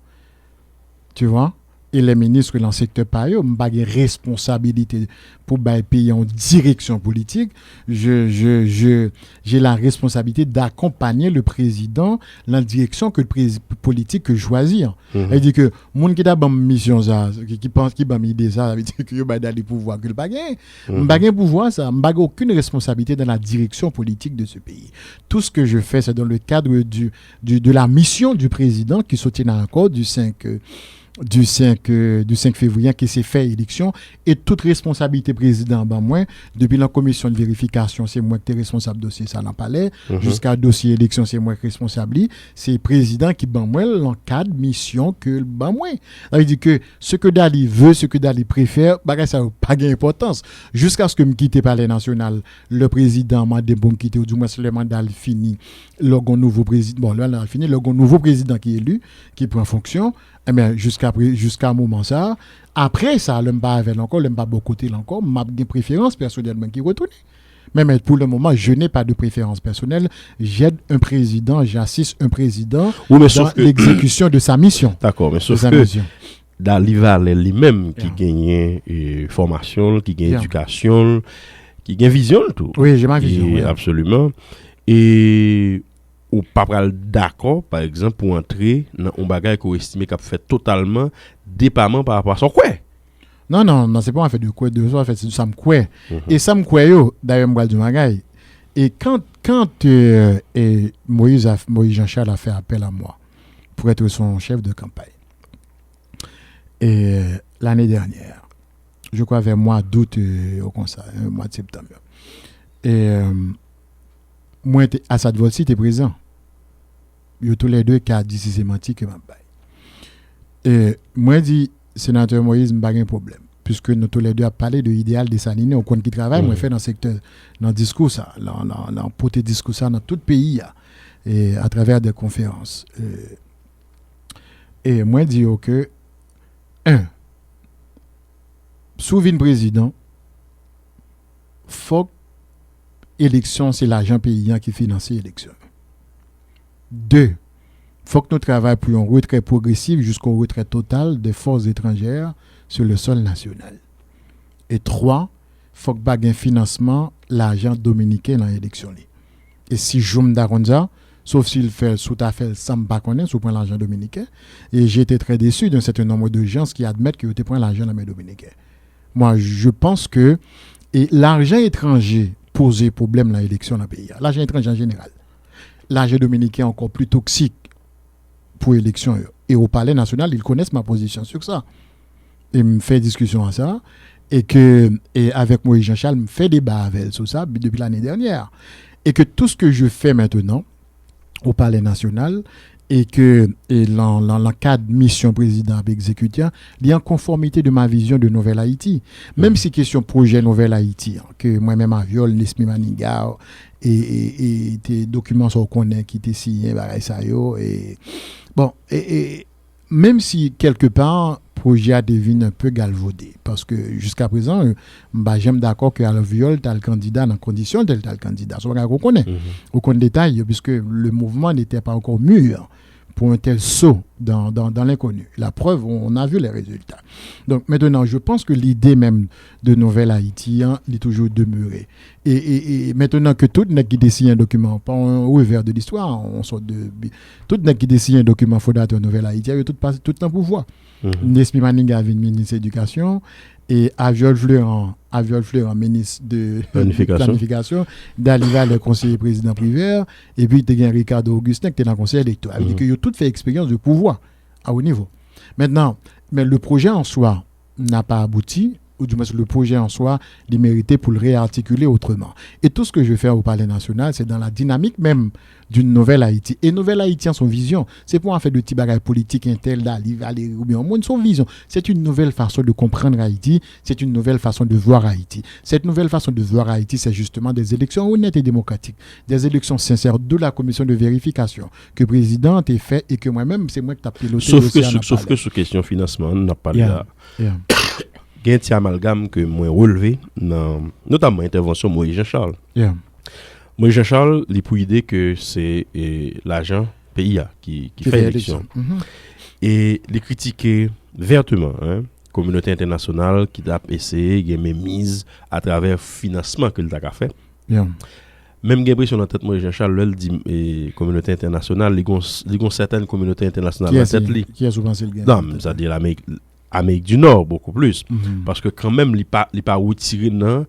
Tu vois? Et les ministres dans le secteur par eux, je n'ai pas de responsabilité pour le pays en direction politique. J'ai la responsabilité d'accompagner le président dans la direction politique que je choisis. Il dit que les gens qui ont une mission, qui pensent qu'ils ont une idée, ça veut dire qu'ils ont des pouvoirs que je n'ai pas gagné. Je n'ai pas de pouvoir, je n'ai aucune responsabilité dans la direction politique de ce pays. Tout ce que je fais, c'est dans le cadre de la mission du président qui soutient encore du 5 février qui s'est fait élection et toute responsabilité président moi depuis la commission de vérification c'est moi qui suis responsable dossier ça dans palais jusqu'à dossier élection c'est moi qui responsable c'est président qui moi l'encadre mission que moi ça veut dire que ce que Dali veut ce que Dali préfère ça n'a pas d'importance jusqu'à ce que me quitte palais national le président m'a dit bon quitter ou du moins le mandat fini le nouveau président là fini le nouveau président qui est élu qui prend fonction eh bien, jusqu'à un moment ça, après ça, je n'aime pas avec encore, je n'aime pas beaucoup encore, ma préférence personnellement qui retourne. Mais pour le moment, je n'ai pas de préférence personnelle. J'aide un président, j'assiste un président dans l'exécution de sa mission. D'accord, mais sauf que Dali Valais lui-même qui gagne formation, qui gagne éducation, qui gagne vision tout. Oui, j'ai ma vision. Oui. Absolument. Et ou pas d'accord par exemple pour entrer dans un bagage qu'on estime qu'a fait totalement dépendant par rapport à son quoi. Non, c'est pas en fait de quoi de ça en fait c'est ça me quoi. Et ça me quoi yo d'ailleurs moi du bagage. Et quand Moïse Jean-Charles a fait appel à moi pour être son chef de campagne. Et l'année dernière, je crois vers mois d'août au conseil, mois de septembre. Et moi Assad Volsi était présent. Yo tous les deux qui a dit systématique que m'a bail. Et moi dit sénateur Moïse m'pa un problème puisque nous tous les deux a parlé de l'idéal des Salines au compte qui travaille moi fait dans secteur dans discours ça dans porter discours ça dans tout pays et à travers des conférences. Et moi dit que souverain président faut élection c'est l'argent paysan qui finance l'élection. 2. Faut que nous travaillions pour un retrait progressif jusqu'au retrait total des forces étrangères sur le sol national. Et 3. Faut que nous ayons un financement l'argent dominicain dans l'élection. Et si je me dis sauf s'il fait sous ta fait ça me pas connaître sous prend l'argent dominicain et j'ai été très déçu d'un certain nombre de gens qui admettent que tu prends l'argent dans les dominicains. Moi je pense que et l'argent étranger pose problème dans l'élection dans le pays. L'argent étranger en général. L'argent dominicain est encore plus toxique pour l'élection. Et au Palais national, ils connaissent ma position sur ça. Et me fait discussion à ça. Et avec Moïse Jean-Charles, me fait débat avec sur ça depuis l'année dernière. Et que tout ce que je fais maintenant au Palais national, et dans le cadre de mission président exécutif, il y a en conformité de ma vision de Nouvelle Haïti. Même si question projet Nouvelle Haïti, que moi-même à viol, Nesmi Maniga, et tes documents sont connus qui étaient signés par SAO, et bon, et même si quelque part, projet a devenu un peu galvaudé, parce que jusqu'à présent, j'aime d'accord qu'à le viol, tu as le candidat dans condition tel le candidat. Ça, on connaît. On connaît détail, puisque le mouvement n'était pas encore mûr pour un tel saut dans l'inconnu. La preuve, on a vu les résultats. Donc maintenant, je pense que l'idée même de Nouvelle Haïti est toujours demeurée. Et maintenant que tout n'est qui décide un document, pas un revers de l'histoire, on sort de tout n'est qui décide un document fondateur de Nouvelle Haïti, il y a tout en pouvoir. Nesmi Maniga avait ministre de l'Éducation et Aviol Fleuran, ministre de planification, d'Aliva le conseiller président privé, et puis tu as Ricardo Augustin qui était dans le conseil électoral. Il dit que tout fait expérience de pouvoir à haut niveau. Maintenant, mais le projet en soi n'a pas abouti, ou du moins le projet en soi, il méritait pour le réarticuler autrement. Et tout ce que je vais faire au Palais national, c'est dans la dynamique même d'une nouvelle Haïti. Et nouvelle Haïti en son vision, c'est pour en fait de petits bagages politiques intel d'aller ou bien au monde, son vision. C'est une nouvelle façon de comprendre Haïti, c'est une nouvelle façon de voir Haïti. Cette nouvelle façon de voir Haïti, c'est justement des élections honnêtes et démocratiques, des élections sincères de la commission de vérification que le président a fait et que moi-même, c'est moi qui t'ai piloté. Sauf que sous question financement, on n'a pas là. Il y a un petit amalgame que moi relevé, notamment l'intervention de Moïse Jean-Charles. Moïse Jean-Charles, il a pour idée que c'est l'agent PIA qui fait l'élection. Et il critiquait vertement la communauté internationale qui a essayé de mise à travers le financement que a fait. Même l'impression dans tête Moïse Jean-Charles, il dit communauté internationale, il y a certaines communautés internationales dans tête. Qui a souvent c'est le gain? Non, c'est-à-dire l'Amérique du Nord beaucoup plus. Parce que quand même, il pas retiré dans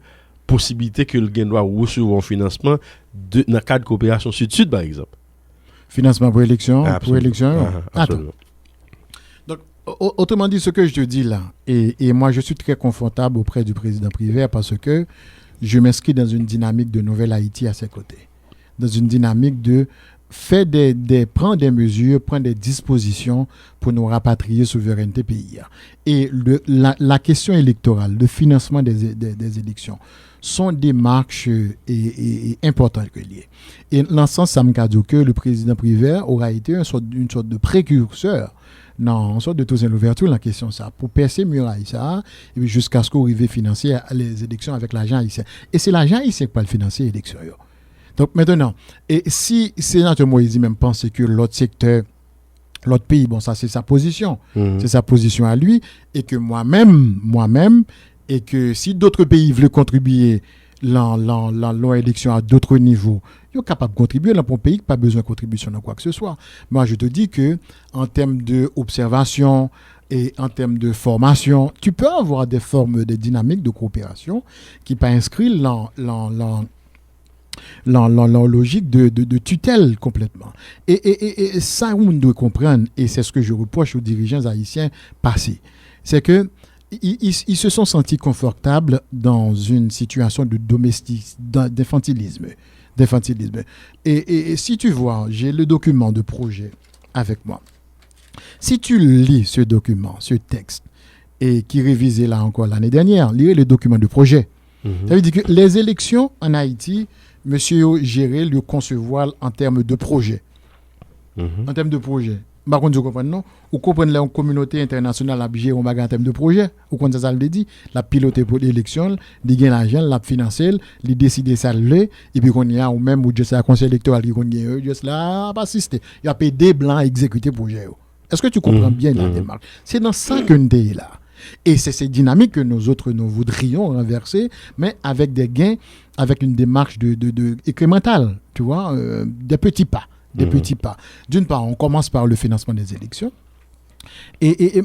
possibilité que le gain doit recevoir un financement dans le cadre de coopération sud-sud, par exemple. Financement pour élection? Pour élection? Absolument. Donc, autrement dit, ce que je te dis là, et moi je suis très confortable auprès du président Prévert parce que je m'inscris dans une dynamique de nouvelle Haïti à ses côtés. Dans une dynamique de prendre des mesures, prendre des dispositions pour nous rapatrier souveraineté pays. Et la question électorale, le financement des élections sont des marches importantes que liées. Et dans ce sens, ça me dit que le président Prévert aura été une sorte de précurseur en sorte de tous l'ouverture la question ça pour percer muraille ça et puis jusqu'à ce qu'on arrive financer les élections avec l'argent haïtien. Et c'est l'argent haïtien qui va le financer les élections. Donc maintenant, et si sénateur Moïse même pense que l'autre secteur, l'autre pays, bon ça c'est sa position, c'est sa position à lui, et que moi-même, et que si d'autres pays veulent contribuer l'élection à d'autres niveaux, ils sont capables de contribuer là pour un pays qui n'a pas besoin de contribution dans quoi que ce soit. Moi je te dis que en termes d'observation et en termes de formation, tu peux avoir des formes de dynamique de coopération qui ne sont pas inscrites dans logique de tutelle complètement. Et ça, on doit comprendre, et c'est ce que je reproche aux dirigeants haïtiens passés, c'est que ils se sont sentis confortables dans une situation d'infantilisme. Et si tu vois, j'ai le document de projet avec moi. Si tu lis ce document, ce texte, et qui révisé là encore l'année dernière, lisez le document de projet. Ça veut dire que les élections en Haïti, monsieur gérer le concevoir en termes de projet. En termes de projet. Par contre, vous comprenez, non? Vous comprenez la communauté internationale a géré en termes de projet. Vous comprenez ça, le dit? La piloté pour l'élection, il gagne l'argent, la financer, il décide ça le, et puis qu'on y a, ou même, ou juste un conseil électoral qui gagne, juste là, pas assister. Il y a payé des blancs à exécuter le projet. Est-ce que tu comprends bien la démarche? C'est dans ça que nous sommes là. Et c'est cette dynamique que nous voudrions renverser, mais avec des gains, avec une démarche incrémentale, tu vois, des petits pas. D'une part, on commence par le financement des élections. Et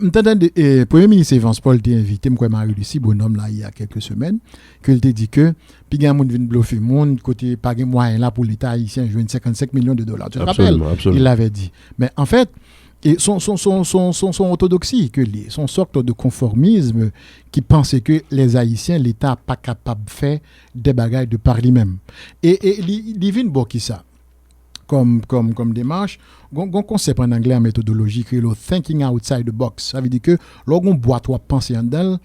Premier ministre Evans Paul t'a invité, moi, Marie-Lucie Bonhomme, là, il y a quelques semaines, qu'il t'a dit que, puis il y a un monde qui vient bluffer le monde, côté pas de moyens là pour l'État haïtien, jouer 55 millions de dollars. Tu te rappelles? Il l'avait dit. Mais en fait, et son orthodoxie, son sorte de conformisme qui pensait que les Haïtiens, l'État n'est pas capable de faire des bagages de par lui-même. Et il vient de ça. Comme démarche, un concept en anglais en méthodologie qui est le thinking outside the box. Ça veut dire que lorsqu'on boîte ou penser en dedans,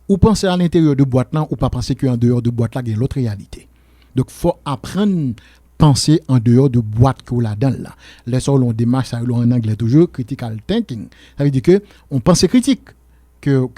ou penser à l'intérieur de boîte là, ou pas penser qu'en dehors de boîte là, il y a l'autre réalité. Donc, il faut apprendre penser en dehors de boîte qu'on a dedans là. Les sols on démarche ça en anglais toujours critical thinking. Ça veut dire que on pense critique que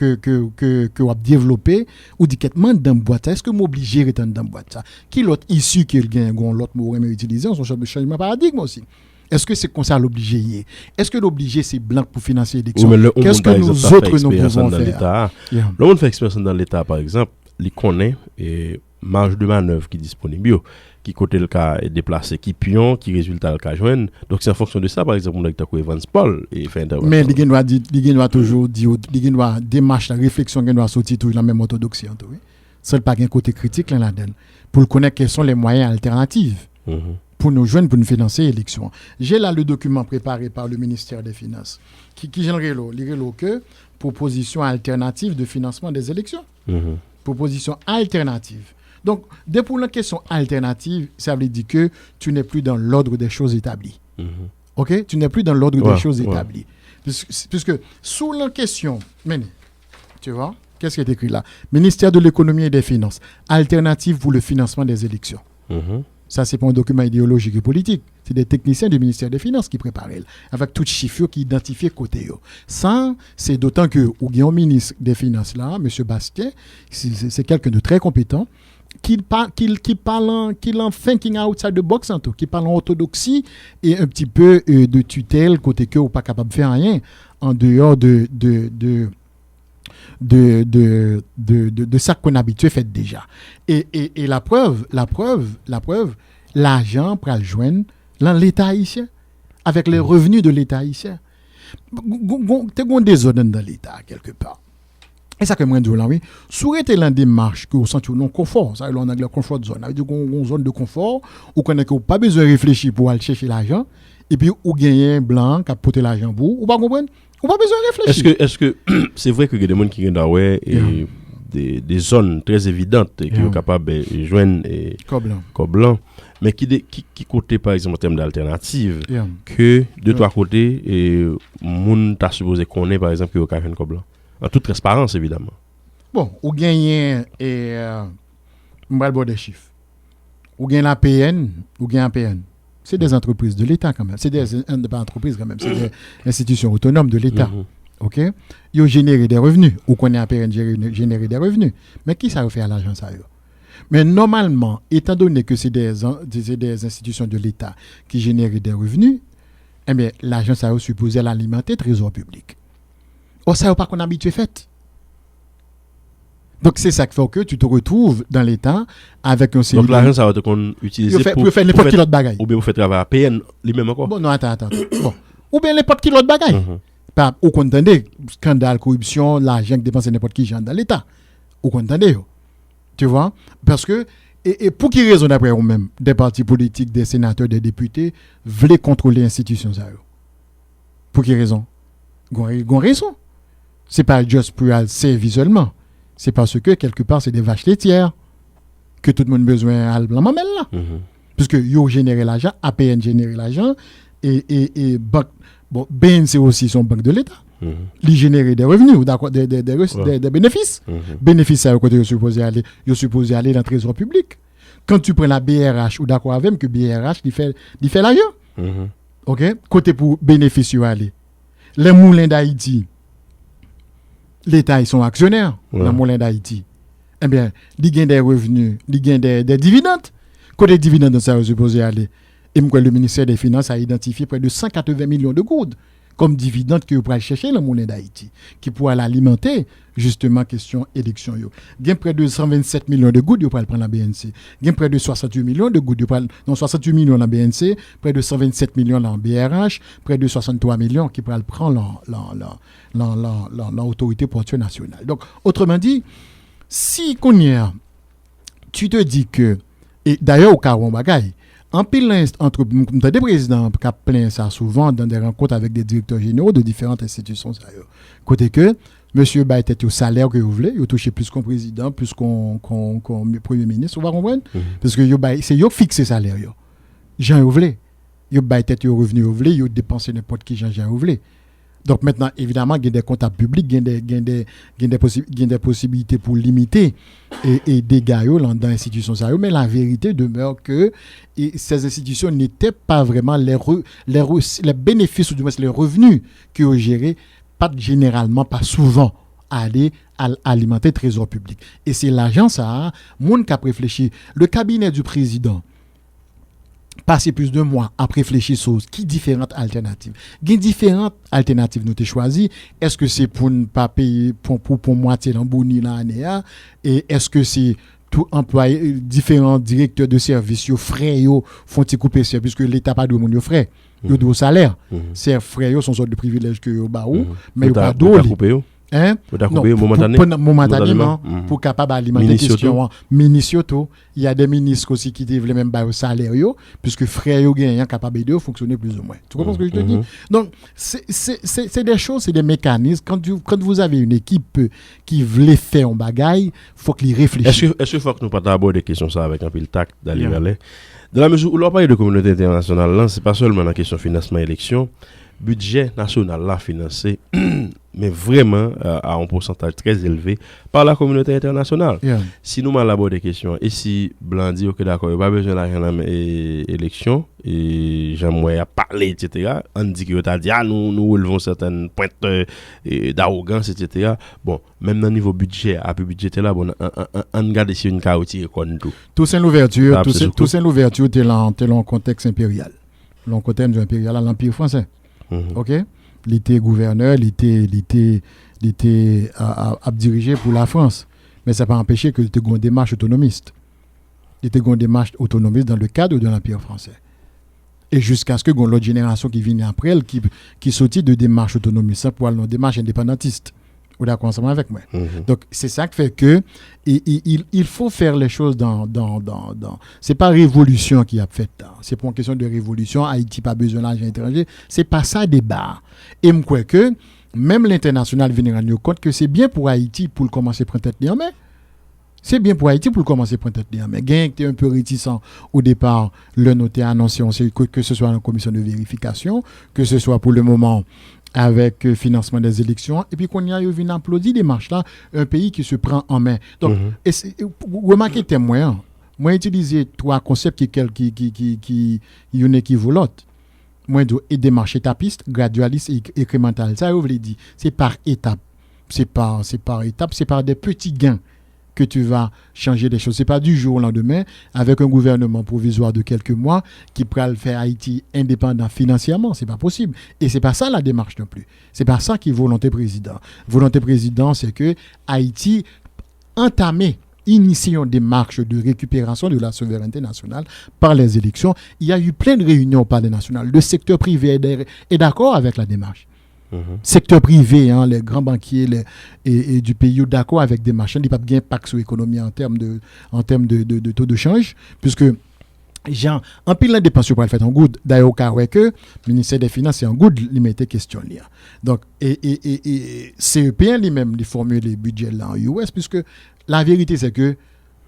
on a développé ou dit qu'être dans boîte ça. Est-ce que m'obliger rester dans boîte ça? Qui l'autre issue qui gagne l'autre mot remet utiliser on change de changement de paradigme aussi. Est-ce que c'est comme ça l'obligé? Est-ce que l'obligé c'est blanc pour financer l'élection? Qu'est-ce que nous autres nous pouvons faire? Le monde fait expérience dans l'État par exemple, il connaît et marge de manœuvre qui est disponible, qui côté le cas est déplacé, qui pion, qui résultat le cas joindre. Donc c'est en fonction de ça par exemple on a que Evans Paul et fait intervention. Mais il doit toujours dire il doit démarche la réflexion qui doit sortir toujours la même orthodoxie oui. Seul pas un côté critique là-dedans pour connaître quels sont les moyens alternatifs. pour nous joindre, pour nous financer l'élection. J'ai là le document préparé par le ministère des Finances qui générait que proposition alternative de financement des élections. Proposition alternative. Donc, dès pour la question alternative, ça veut dire que tu n'es plus dans l'ordre des choses établies. OK? Tu n'es plus dans l'ordre des choses établies. Puisque sous la question, tu vois, qu'est-ce qui est écrit là? Ministère de l'économie et des finances, alternative pour le financement des élections. Ça, c'est pas un document idéologique et politique. C'est des techniciens du ministère des Finances qui préparent, avec tout chiffre qui identifient côté. Ça, c'est d'autant que au ministre des Finances là, M. Bastien, c'est quelqu'un de très compétent, qui parle en thinking outside the box, qui parle en orthodoxie et un petit peu de tutelle côté que ou pas capable de faire rien en dehors de ça qu'on a habitué fait déjà. Et la preuve, l'argent pour le joindre dans l'État haïtien, avec les revenus de l'État haïtien. Tu as des zones dans l'État, quelque part. Et ça que moi je dis là, oui, souhaiter la démarche que vous sentez non confort, ça on a le confort de zone, ça veut dire qu'on zone de confort où qu'on n'a pas besoin de réfléchir pour aller chercher l'argent et puis ou gagner un blanc qui a porté l'argent pour ou pas comprendre, ou pas besoin de réfléchir. Est-ce que c'est vrai que y a des gens qui viennent ouais et des zones très évidentes qui sont capables de joindre Coblan, mais qui côté par exemple en termes d'alternative que de trois côtés et moun t'a supposé connaître par exemple que au café Coblan. En toute transparence, évidemment. Bon, ou gagnez des chiffres. Ou gagnez la PN, ou gagnez la PN. C'est des entreprises de l'État quand même. C'est des pas entreprises quand même. C'est des institutions autonomes de l'État. OK? Ils ont généré des revenus. Ou qu'on est à PN générer des revenus. Mais qui ça fait à l'argent ça? Mais normalement, étant donné que c'est des institutions de l'État qui génèrent des revenus, eh bien, l'argent ça est supposé l'alimenter trésor public. Or, ça n'est pas qu'on a habitué fait. Donc, c'est ça qui fait que tu te retrouves dans l'État avec un série. Donc, l'argent, ça va être qu'on utilise pour faire n'importe quel autre bagaille. Ou bien, vous faites travailler à PN lui-même encore. Bon, non, attends. Bon. Ou bien, n'importe quel autre bagaille. Pas, ou qu'on entendait, scandale, corruption, l'argent qui dépense n'importe qui genre dans l'État. Ou qu'on entendait. Tu vois? Parce que, et pour qui raison d'après vous-même, des partis politiques, des sénateurs, des députés, veulent contrôler l'institution, ça. Pour qui raison? Gon raison. C'est pas juste pour le servir seulement. C'est parce que quelque part c'est des vaches laitières que tout le monde a besoin à la mamelle là. Puisque yo génère l'argent, APN génère l'argent et banque, bon BNC aussi son banque de l'État. Ils génèrent des revenus, d'accord, des bénéfices. Bénéfices ça côté supposé aller dans le trésor public. Quand tu prends la BRH ou d'accord avec que BRH il fait l'argent. OK? Côté pour bénéfice aller. Les moulins d'Haïti, l'État, ils sont actionnaires dans les moulins d'Haïti. Eh bien, ils gagnent des revenus, ils gagnent des dividendes. Côté dividendes, ça va supposé aller. Et le ministère des Finances a identifié près de 180 millions de gouttes comme dividendes que vous pourrez chercher dans le moulin d'Haïti, qui pourra l'alimenter, justement, question élection. Il y a près de 127 millions de gouttes, vous pourrez prendre la BNC. Il y a près de 68 millions de gouttes, 68 millions dans la BNC, près de 127 millions dans la BRH, près de 63 millions qui pourraient prendre l'autorité portuaire nationale. Donc, autrement dit, si tu te dis que, et d'ailleurs, au cas où on bagaille, en pile entre des présidents qui plaint ça souvent dans des rencontres avec des directeurs généraux de différentes institutions. Côté que monsieur Baye était au salaire que vous voulez, il touche plus qu'un président, plus qu'un premier ministre, vous va comprendre? Parce que c'est eux qui fixent le salaire. Jean vous voulez. Ils Baye tête au revenu vous voulez, ils dépensent n'importe qui Jean vous voulez. Donc maintenant, évidemment, il y a des comptables publics, il y a des possibilités pour limiter et dégâts dans l'institution. Mais la vérité demeure que ces institutions n'étaient pas vraiment les bénéfices, ou du moins les revenus qui ont géré, pas généralement, pas souvent, à aller à alimenter le trésor public. Et c'est l'agence ça, monde qui a réfléchi. Le cabinet du président, passer plus de mois à réfléchir sur qui différentes alternatives. Il y a différentes alternatives nous avons choisi. Est-ce que c'est pour ne pas payer pour moitié dans boni l'année et est-ce que c'est tout employé différents directeurs de services frais font couper ça puisque l'État pas de mon frais. Yo do salaire. Ces frais sont sorte de privilèges que yo ba ou mais yo pas d'eau. Hein? Non, momentanément, pour capable alimenter les questions. Ministre, il y a des ministres aussi qui doivent même pas au salaire, puisque frère yo gagnent capable de fonctionner plus ou moins. Tu comprends ce que je te dis? Donc, c'est des choses, c'est des mécanismes. Quand vous avez une équipe qui veut faire un bagaille, faut qu'il réfléchisse. Est-ce qu'il faut que nous pas aborder des questions ça avec un peu le tact d'aller vers les. Dans la mesure où l'on parle de communauté internationale, là, c'est pas seulement la question financement élection, budget national là financé, mais vraiment à un pourcentage très élevé par la communauté internationale. Si nous m'abordons des questions, et si Blanc dit ok d'accord, il n'y a pas besoin d'argent dans l'élection, et j'aimerais parler, etc., on dit que tu as dit, nous relevons certaines pointes d'arrogance, etc. Bon, même dans le niveau budget, à peu budgétaire là, bon, on regarde si une carotide comme tout. Tout c'est l'ouverture, t'es dans contexte impérial. Dans contexte impérial à l'Empire français. OK? Il était gouverneur, il était à diriger pour la France. Mais ça n'a pas empêché qu'il était une démarche autonomiste. Il était une démarche autonomiste dans le cadre de l'Empire français. Et jusqu'à ce que l'autre génération qui vient après elle, qui sortit de démarche autonomiste pour aller dans une démarche indépendantiste. Vous êtes d'accord ensemble avec moi? Donc, c'est ça qui fait que il faut faire les choses dans c'est pas révolution qui a fait. C'est pas une question de révolution. Haïti pas besoin d'argent étranger. C'est pas ça débat. Et je crois que même l'international vient rendre compte que c'est bien pour Haïti pour le commencer à prendre tête en main. C'est bien pour Haïti pour le commencer à prendre tête en main. Gain était un peu réticent au départ, le noté annoncé, on sait que ce soit en commission de vérification, que ce soit pour le moment avec financement des élections, et puis qu'on y a eu une applaudie des marches là, un pays qui se prend en main. Donc, remarquez témoin, moi utiliser trois concepts qui une équivalent. Moi et démarche étapiste, gradualiste et incrémental. Ça vous voulez dire, c'est par étape. C'est par étape, c'est par des petits gains que tu vas changer des choses. C'est pas du jour au lendemain avec un gouvernement provisoire de quelques mois qui pourra le faire Haïti indépendant financièrement. C'est pas possible. Et c'est pas ça la démarche non plus. C'est pas ça qui est volonté président. Volonté président, c'est que Haïti initie une démarche de récupération de la souveraineté nationale par les élections. Il y a eu plein de réunions au Palais national. Le secteur privé est d'accord avec la démarche. Secteur privé, les grands banquiers et du pays d'accord avec des machins, ils n'ont pas de impact sur l'économie en termes de taux de change, puisque en pile de dépenses pour le faire en good. D'ailleurs, que le ministère des Finances est en good, il mettait question là. Donc, et CEP lui-même, il formule les budgets là en US, puisque la vérité, c'est que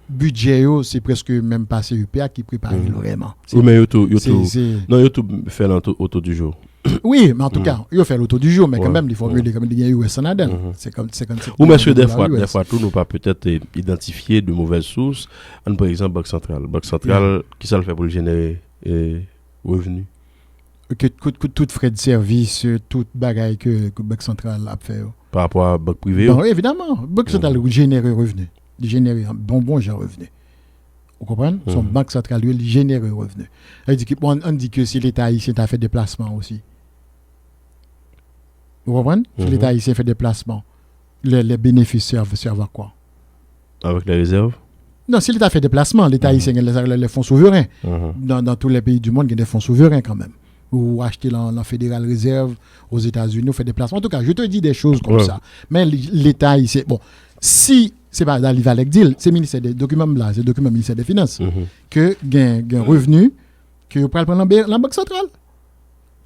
budget, c'est presque même pas CEPA qui prépare vraiment. Oui, mais YouTube fait l'auto du jour. Oui, mais en tout cas, il fait l'auto du jour, mais quand même, les formules comme il y a US en Aden. C'est comme ou mais des fois, tout nous pas peut-être identifier de mauvaises sources. Par exemple, Banque centrale, qui ça le fait pour le générer revenus? Que tout frais de service, toute bagaille que Banque centrale a fait. Par rapport à Banque privée? Non, évidemment, Banque centrale génère revenus. Générer un bon genre revenu. Vous comprenez? Son banque centrale, lui, génère un revenu. On dit que si l'État haïtien a fait des placements aussi. Vous comprenez? Si l'État haïtien fait des placements, les bénéfices servent à quoi? Avec les réserves? Non, si l'État fait des placements, l'État haïtien a les fonds souverains. Dans tous les pays du monde, il y a des fonds souverains quand même. Ou acheter la Fédérale Réserve aux États-Unis, ou fait des placements. En tout cas, je te dis des choses comme ça. Mais l'État haïtien, bon, si c'est pas dans l'Ivalec deal, c'est le ministère des documents là, c'est le document ministère des Finances que gain revenu que vous pouvez prendre la banque centrale.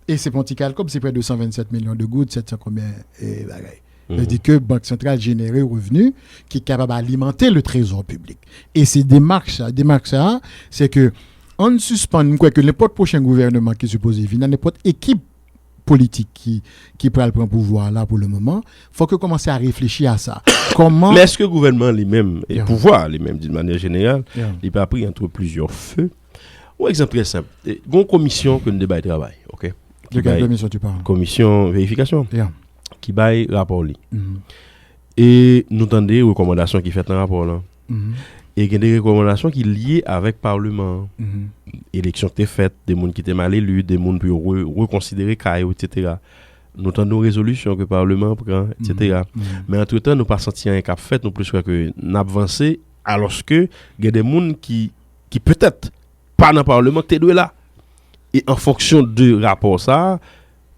Et c'est pour un petit calcul, c'est près de 127 millions de gouttes, 700 combien et bagaille. Ça dit que la banque centrale génère un revenu qui est capable d'alimenter le trésor public. Et ces démarches ça, c'est que on suspend quoi que n'importe prochain gouvernement qui est supposé venir, n'importe équipe politique qui prend le pouvoir là pour le moment, faut que commencer à réfléchir à ça. Comment? Mais est-ce que le gouvernement lui-même et le pouvoir lui-même d'une manière générale, il pas pris entre plusieurs feux? Un exemple très simple, une commission que nous débat travail, OK? De quelle commission tu parles? Commission vérification. Qui baille rapport li. Et nous entendons des recommandations qui fait dans rapport là. Et il y a des recommandations qui sont liées avec le Parlement. Élections qui étaient faites, des gens qui étaient mal élus, des gens qui ont reconsidéré CAIO, etc. Nous entendons nos résolutions que le Parlement prend, etc. Mais entre-temps, nous n'avons pas senti un cap fait, nous plus que nous avancé, alors que il y a des gens qui peut-être pas dans le Parlement qui étaient là. Et en fonction du rapport ça,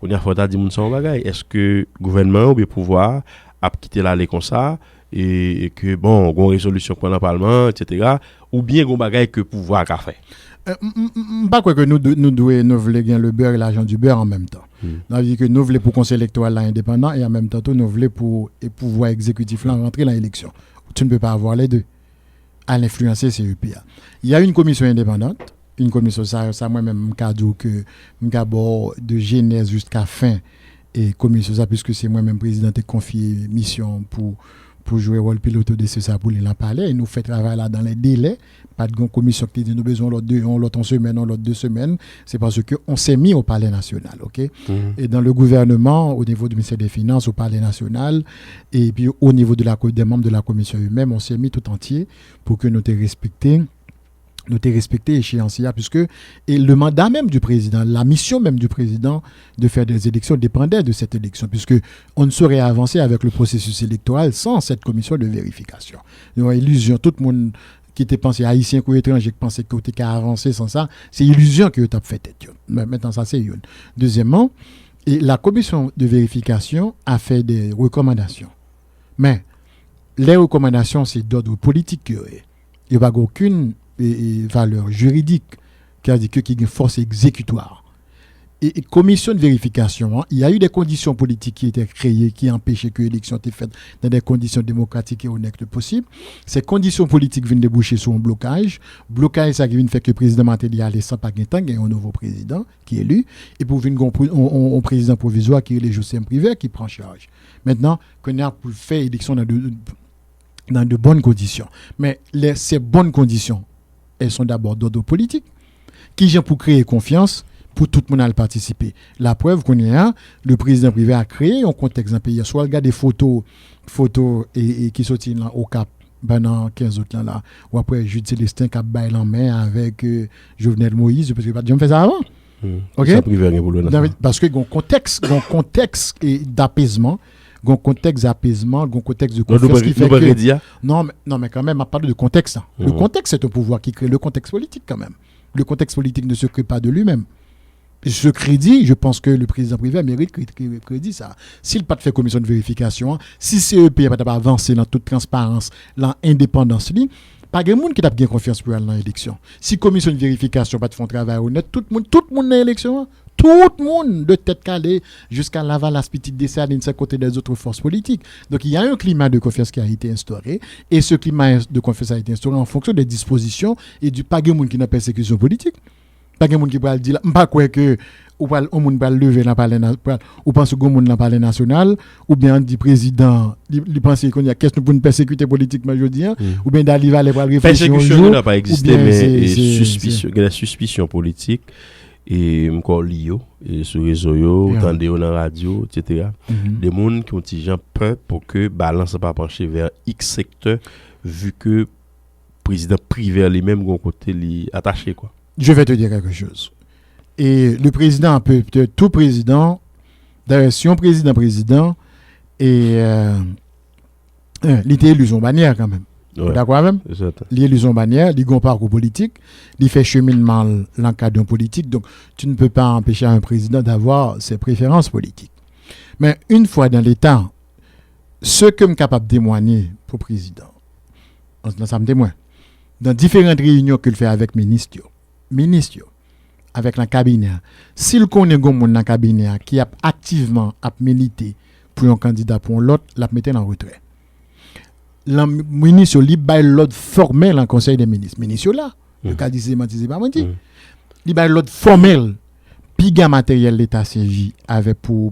on a fait dire mon son bagage. Est-ce que le gouvernement ou le pouvoir a quitté l'aller comme ça et que bon, une résolution pour le Parlement, etc. Ou bien un bagage que pouvoir a fait. Pas quoi que nous voulons gagner le beurre et l'argent du beurre en même temps. Ça veut dire que nous voulons pour conseil électoral là indépendant et en même temps nous voulons pour le pouvoir exécutif là rentrer dans l'élection. Tu ne peux pas avoir les deux. À l'influencer CEPA. Il y a une commission indépendante, une commission ça moi-même cadeau que m'gabord de genèse jusqu'à fin et commission ça puisque c'est moi-même président qui confié mission pour jouer rôle pilote de ça pour l'en parler et nous fait travail là dans les délais, pas de grande commission qui dit nous besoin l'autre semaine, l'autre 2 semaines, c'est parce que on s'est mis au Palais national, OK? Et dans le gouvernement au niveau du ministère des Finances au Palais national et puis au niveau de des membres de la commission eux-mêmes, on s'est mis tout entier pour que nous te respecté échéancier puisque et le mandat même du président, la mission même du président de faire des élections dépendait de cette élection puisque on ne saurait avancer avec le processus électoral sans cette commission de vérification. Il y a illusion, tout le monde qui était pensé haïtien ou étranger qui pensait que tu qu'à avancer sans ça, c'est illusion que tu as fait tête. Maintenant ça c'est une. Deuxièmement, et la commission de vérification a fait des recommandations. Mais les recommandations c'est d'ordre politique, il n'y a pas aucune valeur juridique qui a dit qu'il y a une force exécutoire. Et commission de vérification, il y a eu des conditions politiques qui étaient créées qui empêchaient que l'élection était faite dans des conditions démocratiques et honnêtes possibles. Ces conditions politiques viennent déboucher sur un blocage. Blocage, ça qui vient faire que le président Martelly allait sans pas gagner il y a un nouveau président qui est élu. Et pour venir un président provisoire qui est les José Privé qui prend charge. Maintenant, qu'on a pour faire élection dans de bonnes conditions. Mais ces bonnes conditions, elles sont d'abord d'ordre politique. Qui vient pour créer confiance pour tout le monde à participer. La preuve qu'on y a, le président privé a créé un contexte dans le pays. Soit regarde des photos et qui sortent là au Cap pendant 15 autres là, ou après Jude Célestin qui a baillé en main avec Jovenel Moïse, parce que pas déjà fait ça avant. OK? Ça privé rien pour le parce que un contexte d'apaisement, un contexte d'apaisement, un contexte de confiance qui fait que non mais quand même à parler de contexte. Le contexte c'est un pouvoir qui crée le contexte politique quand même. Le contexte politique ne se crée pas de lui-même. Ce crédit, je pense que le président privé mérite crédit ça. S'il n'a pas fait commission de vérification, si CEP n'a pas avancé dans toute transparence, dans l'indépendance, pas de monde qui a bien confiance pour aller dans l'élection. Si commission de vérification pas de font travail honnête, tout le monde dans l'élection, tout le monde de tête calée jusqu'à Lavalas, petite Dessalines, à côté des autres forces politiques. Donc il y a un climat de confiance qui a été instauré et ce climat de confiance a été instauré en fonction des dispositions et du pas de monde qui n'a pas persécution politique. Pas de monde qui va dire pas quoi que ou pas on monde va lever dans palais ou pense que monde dans palais national ou bien dit président il pense qu'on y a question pour une persécuter politiquement aujourd'hui ou bien d'arriver à aller réfléchir persécution n'a pas existé mais suspicion la suspicion politique et encore lio et sur réseau yo entendez dans radio etc. des monde qui ont gens peur pour que balance pas pencher vers X secteur vu que président privé lui-même gon côté li attaché quoi. Je vais te dire quelque chose. Et le président peut-être tout président, d'ailleurs si on président et l'idée illusion bannière quand même. Ouais, d'accord même? L'illusion bannière, il a un parcours politique, il fait cheminement l'encadrement politique, donc tu ne peux pas empêcher un président d'avoir ses préférences politiques. Mais une fois dans l'État, ce que je suis capable de témoigner pour le président, ça me témoigne, dans différentes réunions qu'il fait avec ministre, avec le cabinet, s'il connaît un monde dans le cabinet qui a activement milité pour un candidat pour l'autre, la mettait en retrait. Le ministre lui bail l'ordre formel en conseil des ministres. Ministre là, le cas dit c'est pas menti. Il bail l'ordre formel piga matériel l'état servi avec pour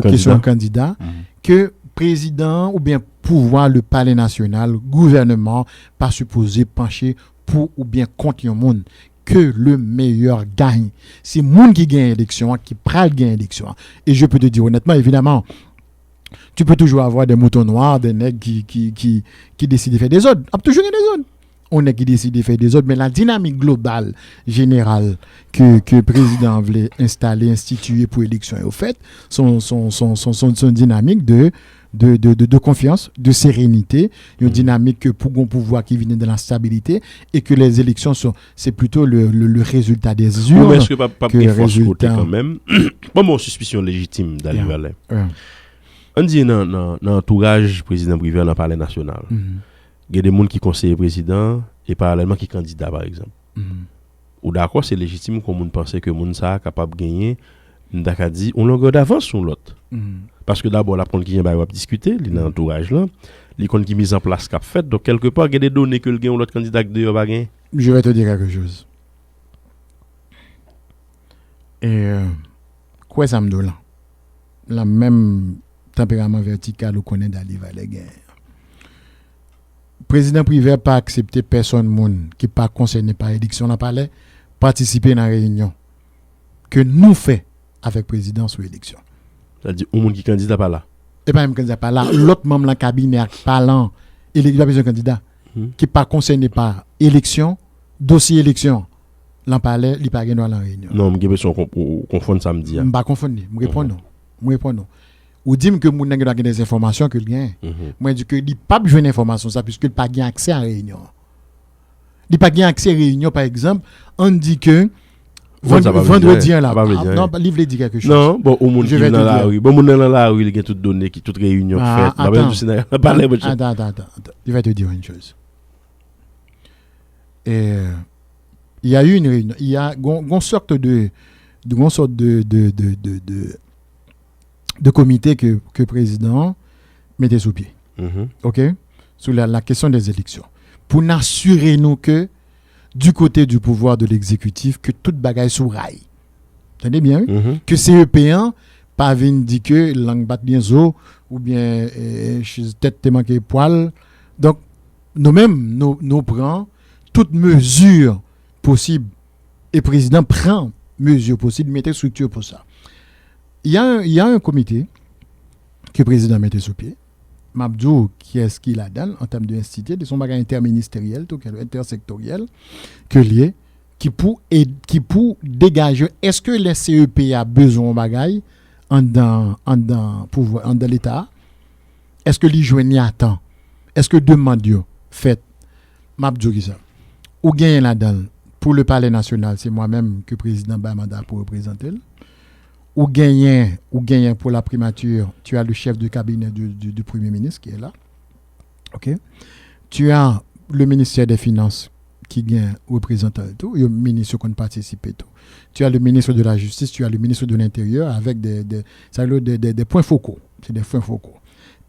question un candidat que président ou bien pouvoir le palais national, gouvernement pas supposé pencher pour ou bien contre un monde que le meilleur gagne. C'est monde qui gagne l'élection qui pral gagne l'élection. Et je peux te dire honnêtement évidemment tu peux toujours avoir des moutons noirs, des nègres qui décident de faire des ordres. Il y a toujours des ordres. On est qui décide de faire des ordres, mais la dynamique globale, générale, que le président voulait installer, instituer pour l'élection est au fait, son dynamique de confiance, de sérénité, une dynamique que pour un pouvoir qui vient de la stabilité et que les élections c'est plutôt le résultat des urnes. Mais est-ce que pas résultat quand même? Bon, suspicion légitime d'aller vers là. on dit dans l'entourage président privé dans le palais national. Il y a des gens qui conseillent président et parallèlement qui candidat par exemple. Ou d'accord, c'est légitime qu'on moun pense que moun ça capable gagner d'accord dit on longueur d'avance sur l'autre. Parce que d'abord la prendre qui va discuter dans l'entourage là, les comptes qui mise en place qu'a fait donc quelque part il y a des données que le gain ou l'autre candidat de pas gain. Je vais te dire quelque chose. Et quoi ça me donne là? La même tempérament vertical qu'on connaît dans les vallées guerre. Président privé pas accepter personne moun qui pas concerné par élection dans palais participer dans réunion que nous fait avec président sur élection. C'est-à-dire au monde qui candidat pas là. Et pas même candidat pas là, l'autre membre dans cabinet parlant élection besoin candidat qui pas concerné par élection, dossier élection. L'en palais, il pas dans la réunion. Non, me besoin confondre samedi. Me pas confondre, me répondre non. Ou dit que moun n'a des informations que rien. Moi dit que il pas besoin d'informations ça puisque il pas gain accès à réunion. Il pas gain accès à réunion par exemple, on dit que vendredi là. Non, il veut dire quelque chose. Non, bon au monde qui dans la rue. Bon monde dans la rue, il y a toute données qui toute réunion faite. Attends. Il va te dire une chose. Et il y a eu une réunion, il y a une sorte de comité que le président mettait sous pied. OK? Sur la question des élections. Pour n'assurer nous que du côté du pouvoir de l'exécutif que toute bagaille sous rail. Entendez bien? Que CEP1 pas venir dire que langue bat bien zo ou bien tête te manquer poil. Donc nous-mêmes nous prenons toute mesure possible et le président prend mesure possible, mettez structure pour ça. Il y a un comité que le président mettait sous pied. Mabdou, qui est-ce qu'il a donné en termes d'institut, de son bagage interministériel, intersectoriel, que lié, qui pour dégager, est-ce que les CEP a besoin de bagage dans l'État? Est-ce que les joignent à temps? Est-ce que demande fait Mabdou qui ça? Ou gagne là-dedans? Pour le palais national, c'est moi-même que le président Bamada pour représenter. Ou gagnant pour la primature, tu as le chef de cabinet du Premier ministre qui est là. OK? Tu as le ministère des Finances qui gagne représentant tout, le ministre qui participe tout. Tu as le ministre de la Justice, tu as le ministre de l'Intérieur avec des points focaux. C'est des points focaux.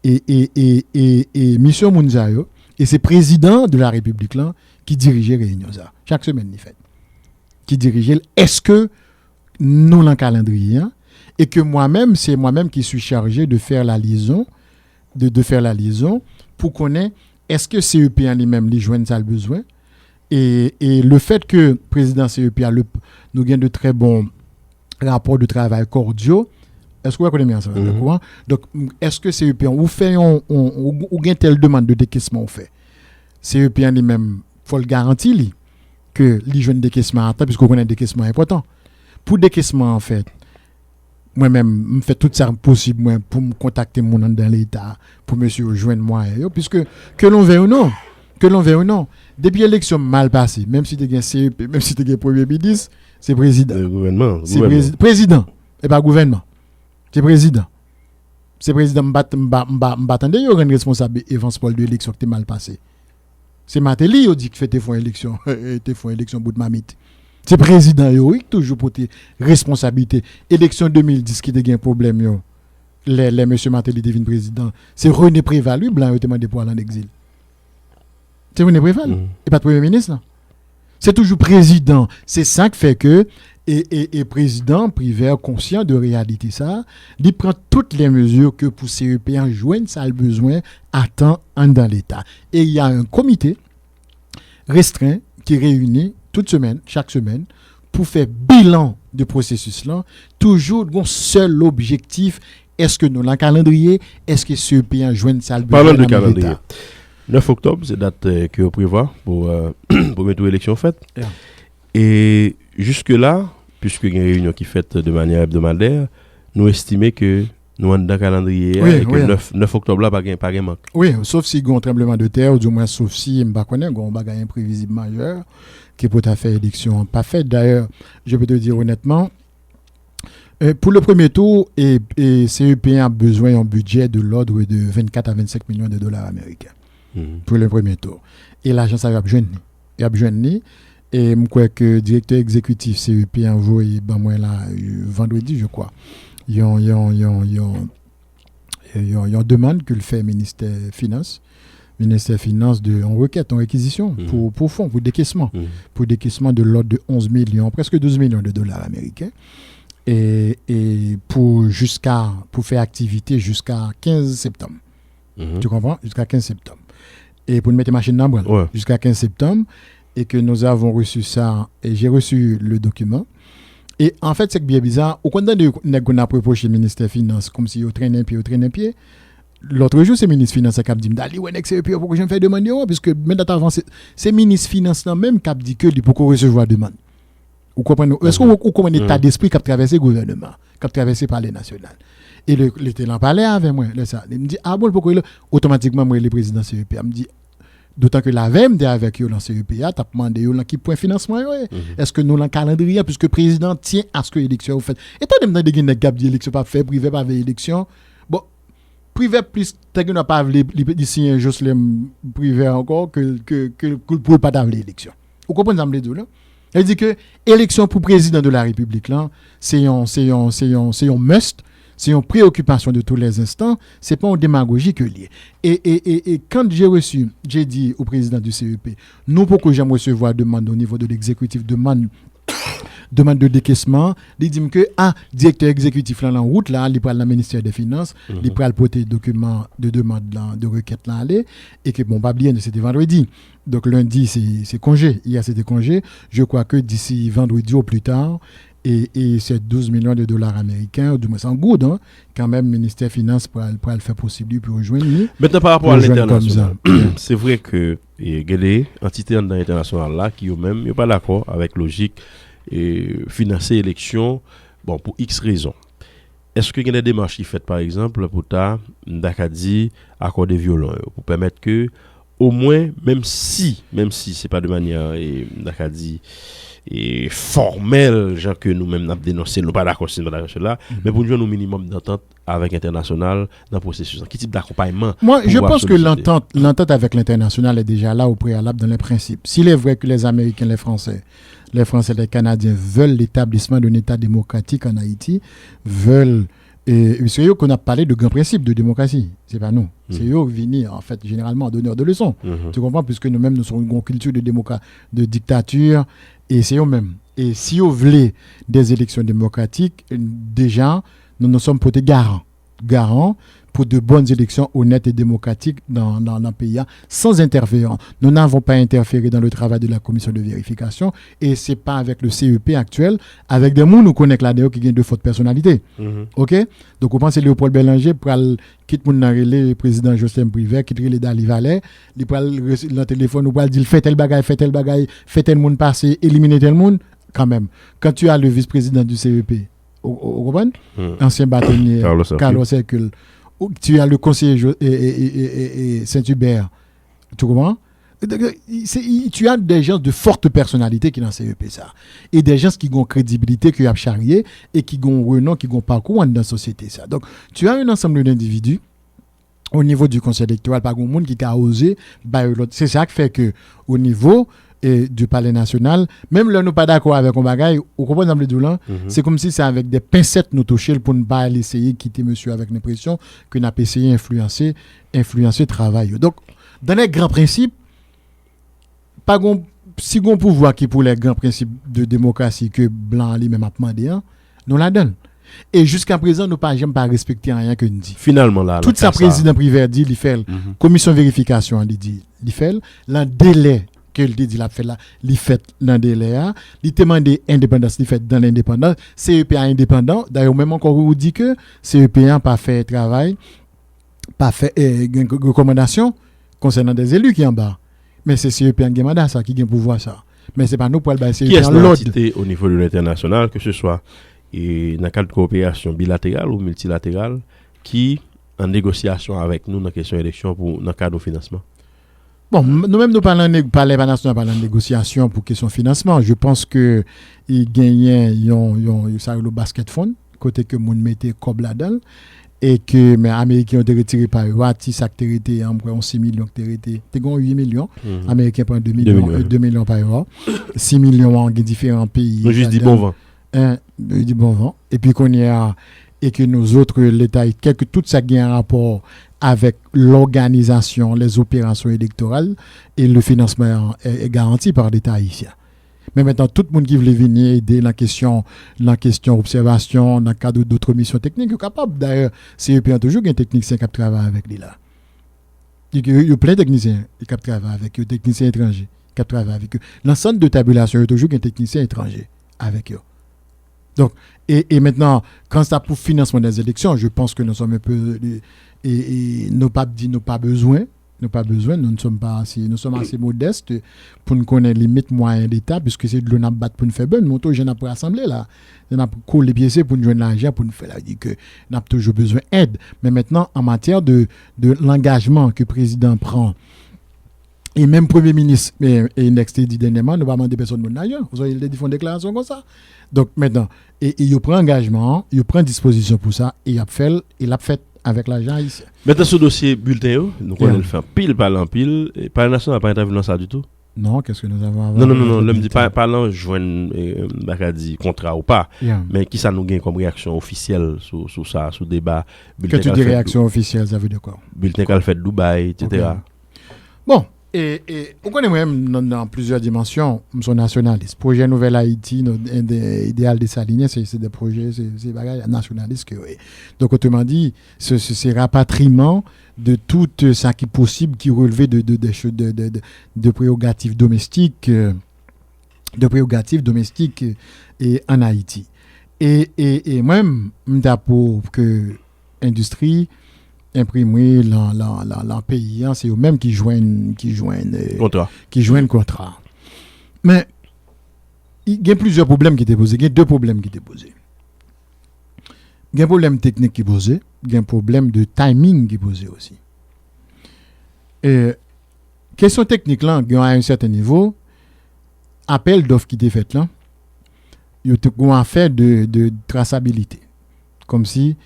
Et Mission Mounzayo, et c'est président de la République là qui dirigeait réunion ça. Chaque semaine il fait. Qui dirigeait est-ce que nous l'en calendrier et que c'est moi-même qui suis chargé de faire la liaison pour connaître est-ce que CEP en lui-même les joindre ça le besoin et le fait que président CEP nous gagne de très bons rapports de travail cordiaux. Est-ce que vous connaissez bien ça? Donc est-ce que CEP ou fait ou gagne telle demande de décaissement on fait CEP en lui-même faut le garantir que les jeunes décaissement à temps puisque vous connaissez décaissement important. Pour décaissement en fait moi-même je fais tout ça possible pour me contacter mon dans l'état pour monsieur joindre moi puisque que l'on veut ou non depuis l'élection mal passée même si tu gagne CEP même si tu gagne premier ministre c'est président le gouvernement c'est président et pas gouvernement c'est président m'attendait il y a un responsable Evans Paul de l'élection qui était mal passé c'est Matéli qui dit que fait font élection bout de mamite. C'est président yo toujours pour tes responsabilités. Élection 2010 qui te un problème yo. Les monsieur Matéli devient président. C'est René Prévalu blanc qui demandé pour aller en exil. C'est René Prévalu et pas de premier ministre là. C'est toujours président. C'est ça qui fait que et président privé conscient de réalité ça, il prend toutes les mesures que pour CEP en joindre ça le besoin à temps dans l'état. Et il y a un comité restreint qui réunit chaque semaine pour faire bilan du processus là, toujours un seul objectif, est-ce que nous l'en calendrier, est-ce que CEP en joindre ça le besoin parlant de calendrier. 9 octobre, c'est date que vous prévoit pour mettre l'élection faite. Yeah. Et jusque-là, puisque il y a une réunion qui est faite de manière hebdomadaire, nous estimons que nous sommes dans le calendrier et que 9 octobre là, pas de manque. Oui, sauf si il y a un tremblement de terre, ou du moins sauf si il y a un bagage imprévisible majeur qui peut faire élection pas faite. D'ailleurs, je peux te dire honnêtement, Pour le premier tour, et CEP a besoin d'un budget de l'ordre de 24 à 25 millions de dollars américains pour le premier tour. Et l'agence a besoin. Et je crois que le directeur exécutif CEP a envoyé vendredi, je crois. Il y a une demande que le fait ministère Finance de en requête, en réquisition pour fonds, pour décaissement de l'ordre de 11 millions, presque 12 millions de dollars américains. Et pour faire activité jusqu'à 15 septembre. Tu comprends? Jusqu'à 15 septembre. Et pour nous mettre machine dans jusqu'à 15 septembre. Et que nous avons reçu ça. Et j'ai reçu le document. Et en fait, c'est bien bizarre. Au contraire de qu'on a proposé le ministère des Finances, comme si au traînait pied. L'autre jour, c'est le ministre des Finances qui a dit Dali, ouais, c'est pourquoi je me fais demander, puisque même avant, c'est le ministre des Finances même qui a dit que pourquoi recevoir la demande. Vous comprenez? Est-ce que vous comprenez l'état d'esprit qui a traversé le gouvernement, qui a traversé par les nationales? Et l'État en parlait avec moi. Il me dit, ah bon, pourquoi automatiquement, moi, le président CEP, il me dit, d'autant que la VEM avec eux dans CEPA, tu as demandé qui point financement. Est-ce que nous, dans le calendrier, puisque le président tient à ce que l'élection soit faite. Et tu as demandé de gagner gap d'élection, pas fait, privé, pas fait élection. Bon, privé plus, tu n'as pas d'ici un juste privé encore que pour pas d'avoir l'élection. Vous comprenez ce que je veux dire? Elle dit que l'élection pour président de la République, là, c'est un must. C'est une préoccupation de tous les instants, c'est pas une démagogie que lié. Et quand j'ai dit au président du CEP, nous pour que j'aime recevoir demande au niveau de l'exécutif, demande de décaissement, il dit que directeur exécutif là en route là, il parle le ministère des Finances, il parle porter document de demande de requête là aller et que bon pas bien c'était vendredi. Donc lundi c'est congé, hier c'était congé, je crois que d'ici vendredi au plus tard et c'est 12 millions de dollars américains, ou du moins c'est en good, hein, quand même, le ministère des Finances pour le faire possible pour rejoindre. Maintenant, par rapport à l'international, c'est vrai que il y a des entités dans l'international là qui eux-mêmes ne sont pas d'accord avec la logique et financer l'élection bon, pour X raisons. Est-ce qu'il y a des démarches qui sont faites, par exemple, pour Dakadi accorder violent, pour permettre que, au moins, même si ce n'est pas de manière Dakadi et formel, genre que nous-mêmes nous dénoncé, nous pas d'accord sur cela, mais pour nous un minimum d'entente avec l'international dans le processus. Quel type d'accompagnement? Moi, je pense que l'entente avec l'international est déjà là au préalable dans les principes. S'il est vrai que les Américains, les Français, les Canadiens veulent l'établissement d'un État démocratique en Haïti, veulent c'est eux qu'on a parlé de grands principes de démocratie. C'est pas nous. C'est eux qui viennent, en fait, généralement, donneurs de leçons. Tu comprends? Puisque nous-mêmes, nous sommes une culture de dictature, et c'est eux-mêmes. Et si vous voulez des élections démocratiques, déjà, nous sommes pour des garants pour de bonnes élections honnêtes et démocratiques dans le pays, sans interférence. Nous n'avons pas interféré dans le travail de la commission de vérification, et ce n'est pas avec le CEP actuel, avec des gens nous connaissons là-dedans qui ont de fortes personnalités. OK? Donc, on pense que Léopold Bélanger pour quitter le président Justin Privé, quitter les Dali Valais, il prend le téléphone, il dit fait tel bagaille, fait tel monde passer, éliminer tel monde, quand même. Quand tu as le vice-président du CEP, vous comprenez? Ancien bâtonnier, Carlos Hercule. Tu as le conseiller Saint-Hubert, tu comprends? Tu as des gens de forte personnalité qui dans CEP ça. Et des gens qui ont crédibilité, qui ont charrié et qui ont renom, qui ont parcours dans la société ça. Donc, tu as un ensemble d'individus au niveau du conseil électoral, pas grand monde qui a osé. C'est ça qui fait que au niveau du palais national, même là nous pas d'accord avec un bagage, vous comprenez c'est comme si c'est avec des pincettes nous toucher pour ne pas essayer de quitter monsieur avec l'impression que n'a pas essayé influencer le travail. Donc dans les grands principes, pas si on pouvoir qui pour les grands principes de démocratie que blanc lui-même a demandé, nous la donne. Et jusqu'à présent, nous n'avons pas respecté rien que nous dit. Finalement, là. Tout ça, président Privé dit, il fait commission de vérification, il fait le délai que il dit la fait là, il fait dans délai là, il demande indépendance, il fait dans l'indépendance, CEPA indépendant, d'ailleurs même encore on dit que CEPA pas fait travail, pas fait recommandation concernant des élus qui en bas. Mais c'est CEPA qui a mandat ça, qui a pouvoir ça. Mais c'est pas nous pour le baisser. Qui est l'entité au niveau de l'international, que ce soit dans le cadre de coopération bilatérale ou multilatérale, qui en négociation avec nous dans la question d'élection pour dans le cadre de financement? Bon, nous-mêmes, nous parlons de négociation pour question financement. Je pense que ils gagnent le basket fund, côté que moun mettait comme là-dedans et que mais américains ont été retirés par eux, si ça été en 6 millions qui été 8 millions, américains prennent 2 millions par eux, 6 millions en différents pays. Nous juste dit bon vent. Du bon vent et puis qu'on y a et que nous autres l'état tout ça qui a un rapport avec l'organisation, les opérations électorales et le financement est garanti par l'État haïtien. Mais maintenant, tout le monde qui veut venir aider la question observation, dans le cadre d'autres missions techniques, est capable. D'ailleurs, CEP a toujours un technicien qui travaille avec lui là. Il y a plein de techniciens qui travaillent avec eux, techniciens étrangers qui travaillent avec eux. L'ensemble de tabulation, il y a toujours un technicien étranger avec eux. Donc, et maintenant, quand c'est pour financement des élections, je pense que nous sommes un peu et nous pas besoin, nous ne sommes pas assez, nous sommes assez modestes pour nous connaître les limites moyens d'État, puisque c'est de l'on a battre pour nous faire bonne. Mon tour, j'en ai pour assembler là, j'en ai pour coller pieds pour nous joindre l'argent pour nous faire là, dit que nous avons toujours besoin d'aide. Mais maintenant, en matière de l'engagement que le président prend, et même Premier ministre, et Next dit dernièrement, ne va pas demander personne de l'argent. Vous avez des fonds de déclaration comme ça. Donc maintenant, il prend engagement, il prend disposition pour ça, et il a fait avec l'argent ici. Maintenant, ce dossier bulletin, nous connaissons le faire pile par pile, et par la nation n'a pas intervenu dans ça du tout. Non, qu'est-ce que nous avons Non, l'homme dit parlant, joindre contrat ou pas, mais qui ça nous gagne comme réaction officielle sur ça, sur débat. Que tu dis réaction officielle, ça veut dire quoi? Bulletin qu'elle fait de Dubaï, etc. Okay. Bon. Et on connaît même dans plusieurs dimensions, nous sommes nationalistes. Projet Nouvelle Haïti, idéal de s'aligner, c'est des projets, c'est bagages nationalistes. Donc, autrement dit, c'est rapatriement de tout ça qui est possible, qui relevait de prérogatives domestiques, et en Haïti. Et même, pour que l'industrie, imprimer dans pays, c'est eux-mêmes qui joignent contrat. Mais il y a plusieurs problèmes qui étaient posés. Il y a deux problèmes qui étaient posés. Il y a un problème technique qui est posé. Il y a un problème de timing qui est posé aussi. Et question technique là, à un certain niveau, appel d'offres qui était fait là, il y a une affaire de traçabilité. Comme si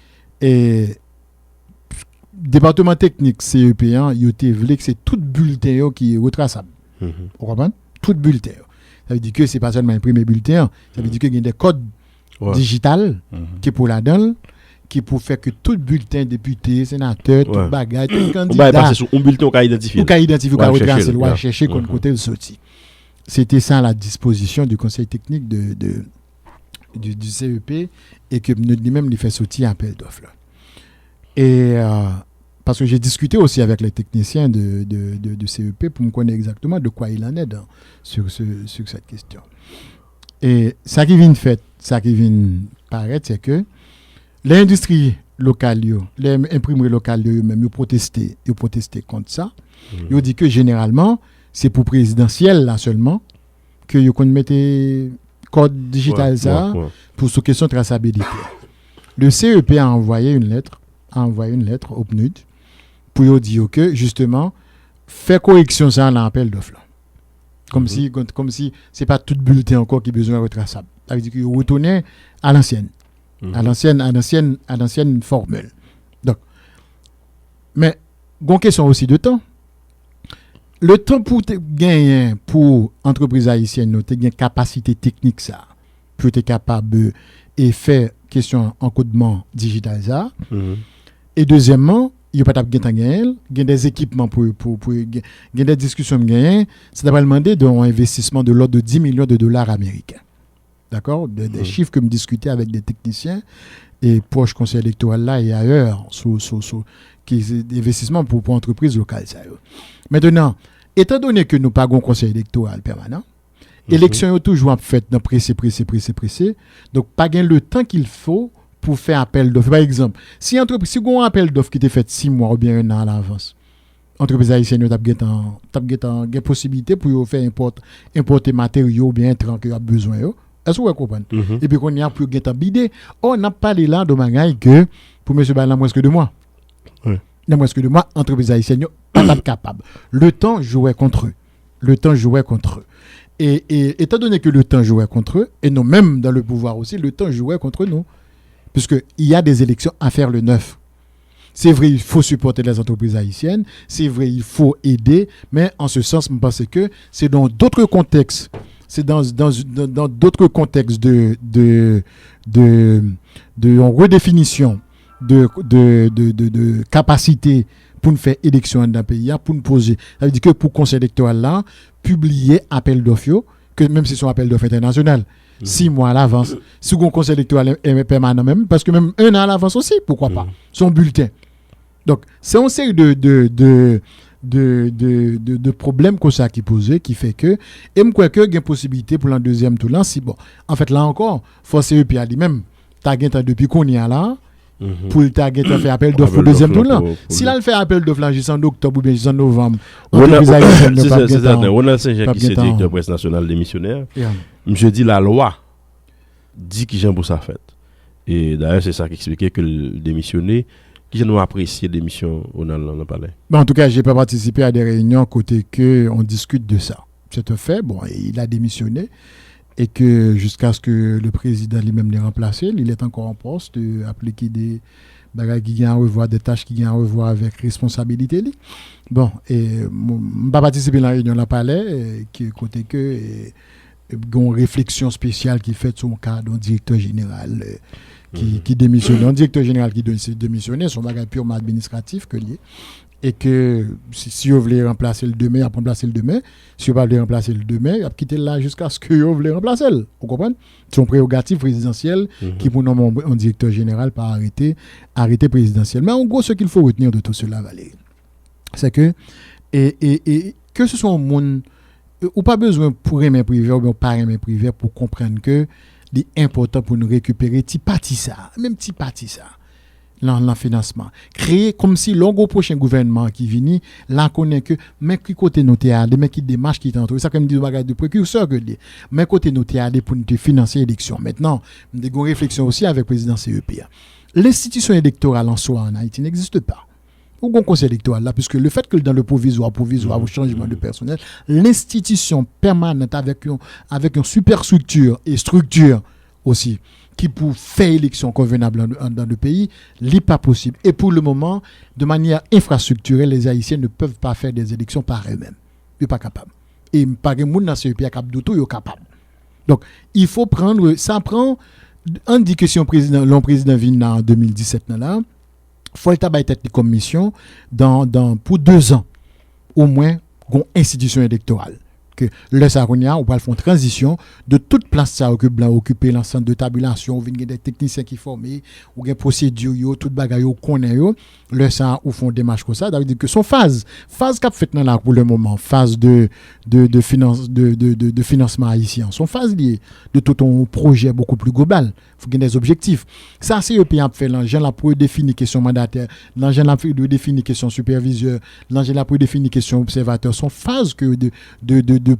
département technique CEP1, il était voulu que c'est tout bulletin qui est retraçable. Vous comprenez? Tout bulletin. Ça veut dire que c'est pas seulement imprimer bulletin, ça veut dire qu'il y a des codes digital qui pour la donne, qui pour faire que tout bulletin député, sénateur, tout bagage, tout candidat. On va passer sur un bulletin au cas identifié. Au cas identifié, au cas retracer, on va chercher qu'on côté le sorti. C'était ça la disposition du conseil technique du CEP et que lui-même il fait sortir un appel d'offres. Et parce que j'ai discuté aussi avec les techniciens de CEP pour me connaître exactement de quoi il en est sur cette question. Et ça qui vient paraître, c'est que l'industrie locale, les imprimeries locales, eux-mêmes, ils protesté contre ça. Ils ont dit que généralement, c'est pour présidentiel là seulement que ils mettent code digital pour cette question de traçabilité. Le CEP a envoyé une lettre au PNUD pour dire que justement faire correction ça dans l'appel d'offres. Comme si c'est pas tout bulletin encore qui a besoin de retraçable. Ça veut dire qu'il retourner à l'ancienne. À l'ancienne formule. Donc mais une question aussi de temps. Le temps pour gagner pour entreprise haïtienne, nous avons une capacité technique ça pour être capable de faire question encodement digital ça. Et deuxièmement, il n'y a pas de gagner, il y a des équipements pour il y a des discussions gagner, ça va demander un investissement de l'ordre de 10 millions de dollars américains. D'accord? Des chiffres que je discutais avec des techniciens et proches conseil électoral là et ailleurs qui des investissements pour entreprises locales ça. Maintenant, étant donné que nous pagons conseil électoral permanent, élection est toujours faite dans pressé. Donc pas gain le temps qu'il faut pour faire appel d'offres. Par exemple, si on a un appel d'offres qui était fait 6 mois ou bien 1 an à l'avance, entreprise haïtienne a une possibilité pour faire importer matériaux ou bien intrants qu'il a besoin. Est-ce que vous comprenez? Et puis qu'on y a pour gagner bidé. On n'a pas parlé là de magaï que pour M. Balan moins que 2 mois. Dans moins que 2 mois, entreprise haïtienne pas capable. Le temps jouait contre eux. Et étant donné que le temps jouait contre eux, et nous-mêmes dans le pouvoir aussi, le temps jouait contre nous. puisqu'il y a des élections à faire le 9. C'est vrai, il faut supporter les entreprises haïtiennes, c'est vrai, il faut aider, mais en ce sens, je pense que c'est dans d'autres contextes, c'est dans d'autres contextes de redéfinition de capacité pour nous faire élection dans le pays, pour nous poser. Ça veut dire que pour le conseil électoral là, publier appel d'offres, que même si c'est un appel d'offres international, 6 mois à l'avance, si le conseil électoral est permanent même, parce que même 1 an à l'avance aussi, pourquoi pas, son bulletin. Donc, c'est une série de problèmes comme ça qui posent, qui fait que, et je crois qu'il y a une possibilité pour le deuxième tour là, si bon. En fait, là encore, force CEP a lui-même, t'as gagné depuis qu'on y a là, pour le target faire appel d'offres au deuxième tour là. Si là, il fait appel d'offres là, juste en octobre ou bien juste en novembre, c'est ça, Ronald Saint-Jean qui est directeur presse nationale des missionnaires. Je dis la loi dit qu'il j'aime pour sa fête. Et d'ailleurs, c'est ça qui expliquait que le démissionné, qui j'aime apprécier des missions au palais. En tout cas, je n'ai pas participé à des réunions côté que on discute de ça. C'est un fait, bon, il a démissionné. Et que jusqu'à ce que le président lui-même l'ait remplacé, il est encore en poste, appliquer des bagages qui viennent à revoir, des tâches qui viennent à revoir avec responsabilité. Bon, et je n'ai pas participé à la réunion de la palais, qui côté que une réflexion spéciale qui fait sur le cas d'un directeur général qui démissionne. Un directeur général qui démissionne, son bagage purement administratif que lié. Et que si vous voulez remplacer le demain, il va remplacer le demain. Si vous ne voulez pas remplacer le demain, il va quitter là jusqu'à ce que vous voulez remplacer. Vous comprenez? C'est son prérogative présidentielle qui pour nommer un directeur général par arrêté présidentiel. Mais en gros, ce qu'il faut retenir de tout cela, Valérie, c'est que et que ce soit un monde ou pas besoin pour aimer privé ou bien pas aimer privé pour comprendre que c'est important pour nous récupérer petit parti ça, même petit parti ça. Dans financement. Créer comme si le prochain gouvernement qui vient, là connaît que, mais qui côté nous théâtre, mais qui démarche qui t'entoure. Ça comme dit bagage de précurseur que dit. Mais côté nous théâtre pour nous financer l'élection. Maintenant, nous avons une réflexion aussi avec le président CEP. L'institution électorale en soi en Haïti n'existe pas. Ou un conseil électoral là, puisque le fait que dans le provisoire, au changement de personnel, l'institution permanente avec une superstructure et structure aussi, qui pour faire élection convenable dans le pays, n'est pas possible. Et pour le moment, de manière infrastructurelle, les Haïtiens ne peuvent pas faire des élections par eux-mêmes. Ils ne sont pas capables. Et par exemple, dans ce pays, ils sont capables. Donc, il faut prendre, ça prend, on dit que si le président vient en 2017, il faut être une commission pour 2 ans, au moins, une institution électorale. Que le Saronia, on va faire une transition de toute place ça occuper l'ensemble de tabulation, ou des techniciens qui formés, ou des procédures, toute bagaille qu'on est le ça ou font des marches comme ça, ça veut dire que son phase qu'a fait là pour le moment, phase de financement haïtien, son phase liée de tout un projet beaucoup plus global, faut qu'il y ait des objectifs. Ça c'est le pays a fait l'engin là pour définir question mandataire, l'engin là pour définir question superviseur, l'engin là pour définir question observateur, son phase que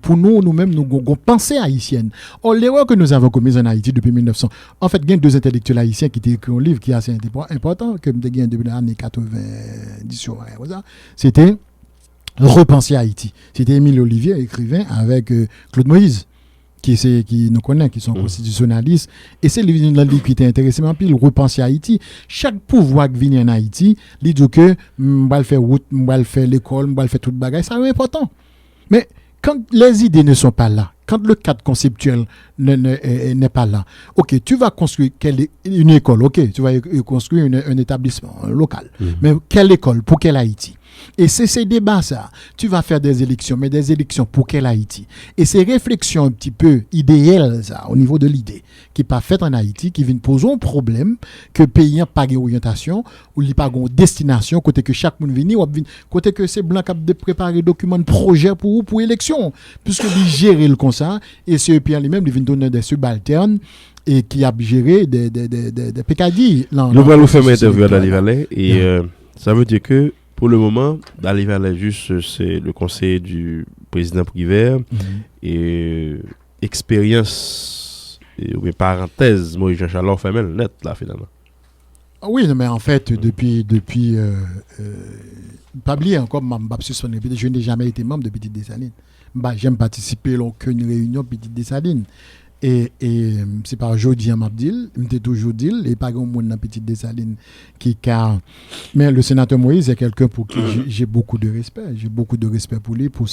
pour nous-mêmes, nous avons pensée haïtienne. Or, l'erreur que nous avons commise en Haïti depuis 1900, en fait, il y a 2 intellectuels haïtiens qui ont écrit un livre qui est assez important, que nous avons depuis les années 90, c'était Repenser Haïti. C'était Émile Olivier, écrivain, avec Claude Moïse, qui nous connaît, qui sont constitutionnalistes. Et c'est le livre qui était intéressant, puis Repenser Haïti. Chaque pouvoir qui vient en Haïti, il dit que on va faire route, on va faire l'école, on va faire tout le bagage, ça c'est important. Mais quand les idées ne sont pas là, quand le cadre conceptuel n'est pas là, ok, tu vas construire une école, ok, tu vas construire un établissement local. Mais quelle école, pour quel Haïti? Et c'est ces débats, ça. Tu vas faire des élections, mais des élections pour quel Haïti? Et ces réflexions un petit peu idéales, ça, au niveau de l'idée, qui n'est pas faite en Haïti, qui viennent poser un problème que le pays n'a pas d'orientation, ou il n'y a pas de destination, côté que chaque monde vient, côté que c'est blanc qui a préparé des documents de projet pour l'élection, puisque il gère le conseil, et c'est eux lui-même, il vient donner des subalternes, et qui a géré des PKD. Nous allons faire une interview à Dali Valais, et ça veut dire que pour le moment, Dali Valais, juste, c'est le conseil du président Privert et expérience, ou parenthèse, Moïse Jean Chalor fait même net, là, finalement. Oui, mais en fait, depuis pas oublier encore, je n'ai jamais été membre de Petite Dessalines. J'aime participer à aucune réunion Petite Dessalines. et c'est par Jodi Amabdil, m'était toujours dit et pas grand monde dans Petite Dessalines qui car mais le sénateur Moïse est quelqu'un pour qui j'ai beaucoup de respect pour lui, pour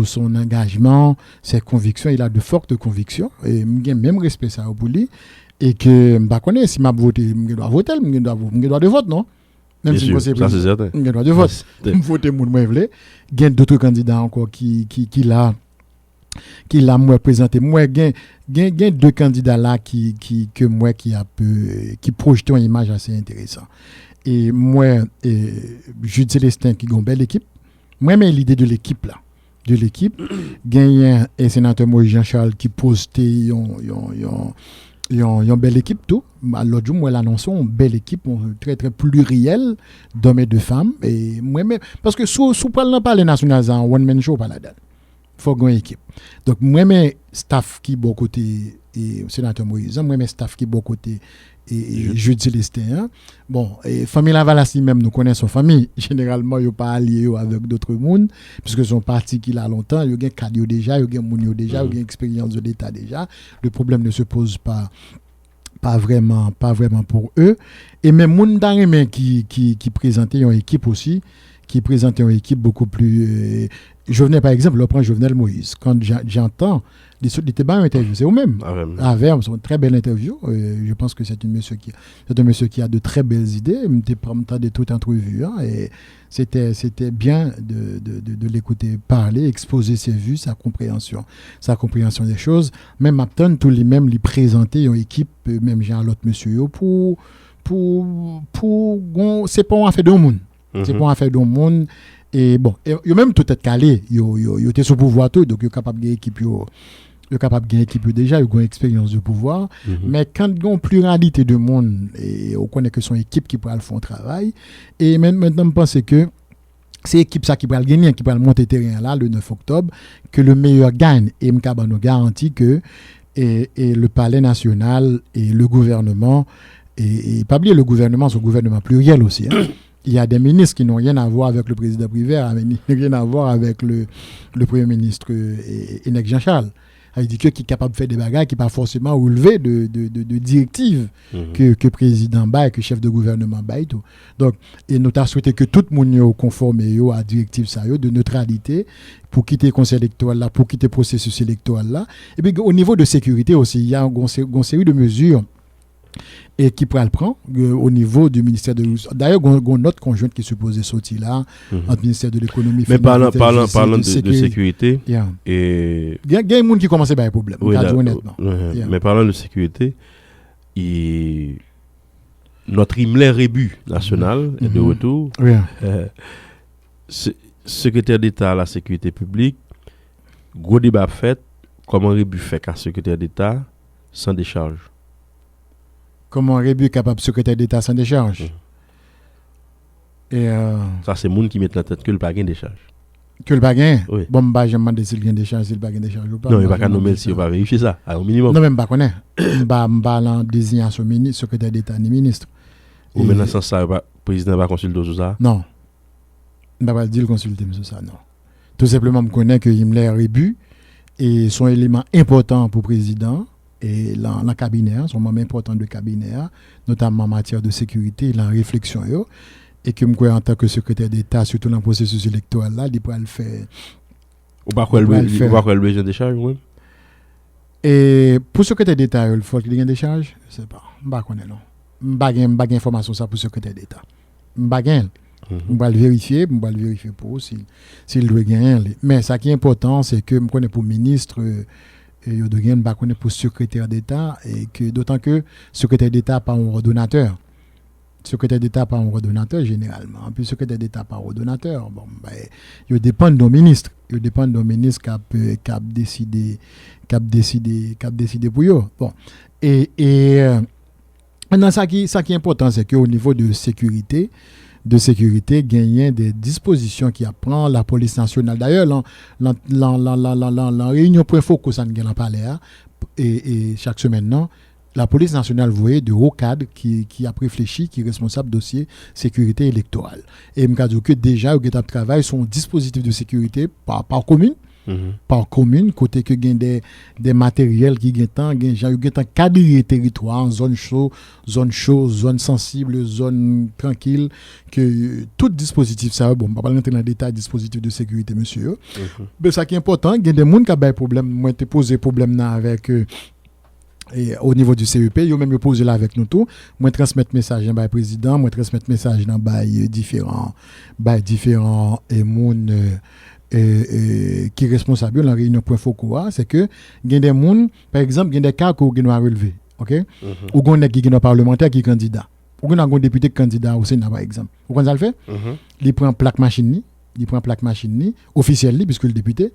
son engagement, ses convictions, il a de fortes convictions et j'ai même respect ça pour lui et que m'pas connais si m'a voté, m'dois voter, m'dois de vote non. Même si ça c'est certain. M'dois de vote. Voter moun moi vle. Il y a d'autres candidats encore qui l'a moi présenté moi gain deux candidats là qui projetent une image assez intéressante et moi Jude Célestin qui a une belle équipe moi mais l'idée de l'équipe gagne un sénateur Moïse Jean-Charles qui postait une belle équipe tout l'autre jour moi l'annonçons une belle équipe très très plurielle d'hommes et de femmes et moi même parce que sous parler national en one man show pas là-dedans faut une équipe. Donc moi mes staff qui bon côté et sénateur Moïse, moi mes staff qui bon côté et Jude Célestin. Bon, et famille Lavalassi même nous connaissons famille, généralement yo pas allié avec d'autres monde puisque son parti qui là longtemps, yo gain cadre déjà, yo gain moun yo déjà, yo gain expérience de l'état déjà. Le problème ne se pose pas vraiment pour eux et même moun dans qui présentait une équipe aussi qui présentait une équipe beaucoup plus Jovenel par exemple, on prend Jovenel Moïse. Quand j'entends, il était bien interview, c'est eux-mêmes. À Verme, c'est une très belle interview. Je pense que c'est un monsieur qui a de très belles idées. Il m'a de toute entrevue. Hein, et c'était bien de l'écouter parler, exposer ses vues, sa compréhension des choses. Même Apton, tout lui-même, lui présenter une équipe, même j'ai un autre monsieur, pour c'est pas une affaire de monde. C'est pas une affaire de monde. Et bon, yo même tout être calé, yo était sous pouvoir tout, donc yo capable de gagner équipe déjà, yo une expérience de pouvoir, mais quand il y a une pluralité de monde et on connaît que son équipe qui pourra le faire un travail et maintenant je pense que c'est l'équipe ça qui pourra le gagner, qui pourra le monter terrain là le 9 octobre que le meilleur gagne et m'caba nous garantit que et le palais national et le gouvernement et pas oublier le gouvernement, c'est un gouvernement pluriel aussi hein. Il y a des ministres qui n'ont rien à voir avec le président Prévert, rien à voir avec le premier ministre Enek Jean-Charles. Il dit que qui est capable de faire des bagages qui pas forcément relevé de directives que le président baille, que le chef de gouvernement baille tout. Donc et nous avons souhaité que tout le monde conforme à directives ça de neutralité pour quitter le conseil électoral là, pour quitter le processus électoral là. Et puis au niveau de sécurité aussi, il y a une série de mesures et qui pourra le prendre au niveau du ministère de d'ailleurs une note conjointe qui est supposée sortir là entre le ministère de l'économie mais parlant de sécurité et il y a des gens qui commencent à avoir des problèmes honnêtement mais parlant de sécurité notre Himmler Rébut national est de retour secrétaire d'État à la sécurité publique gros débat fait comment Rébut fait qu'un secrétaire d'État sans décharge. Comment Rébut est capable de secrétaire d'État sans décharge et ça c'est monde qui met la tête que le pas gain décharge que le pas gain oui. Bon bah je me demande s'il gain décharge s'il pas gain décharge ou pas non il va pas nommer si on va vérifier ça au minimum non même pas connaît bah la désignation ministre secrétaire d'État ni ministre ou maintenant sans ça le président va consulter tout ça non on va pas dire consulter sur ça non tout simplement me connaît que Himmler Rébut et son élément important pour président et dans cabinet, son moment important de cabinet, notamment en matière de sécurité, la réflexion, et que moi en tant que secrétaire d'État, surtout dans le processus électoral là, il pourra le faire. Ou pas quoi le besoin de charge, oui. Et pour secrétaire d'État, il faut qu'il y ait des charges, je sais pas, je ne connais pas. Je n'ai pas d'informations ça pour secrétaire d'État. Je on va le vérifier pour s'il doit gagner. Mais ce qui est important, c'est que je connais pour ministre. Et il doit pas connaître pour secrétaire d'État et que d'autant que secrétaire d'État pas un ordonnateur généralement puis secrétaire d'État pas ordonnateur bon ben il dépend de nos ministres qui a décidé pour eux bon et maintenant ça qui est important c'est que au niveau de sécurité gagner des dispositions qui apprend la police nationale. D'ailleurs, la réunion point focus en gagne parler et chaque semaine non, la police nationale voyait de hauts cadres qui a réfléchi, qui est responsable dossier sécurité électorale. Et me dit que déjà au travail son dispositif de sécurité par commune par commune, côté que gain des matériels qui gain temps, gain cadrer territoire, zone chaud, zone sensible, zone tranquille, que tout dispositif ça, bon, on va pas rentrer dans le détail dispositif de sécurité, monsieur. Mais ça qui est important, gain des gens qui a des problèmes, moi te poser problème là avec et au niveau du CEP, yo même posé là avec nous tout, moi transmettre message dans président, moi transmettre message dans différents et moun qui responsable dans réunion point focaux, c'est que gain des moun par exemple gain des cas qu'on doit relever, OK? Ou gon qui est parlementaire qui candidat. Ou gon un député candidat au Sénat par exemple. Vous connaissez ça le fait? Il prend plaque machine officielle puisque le député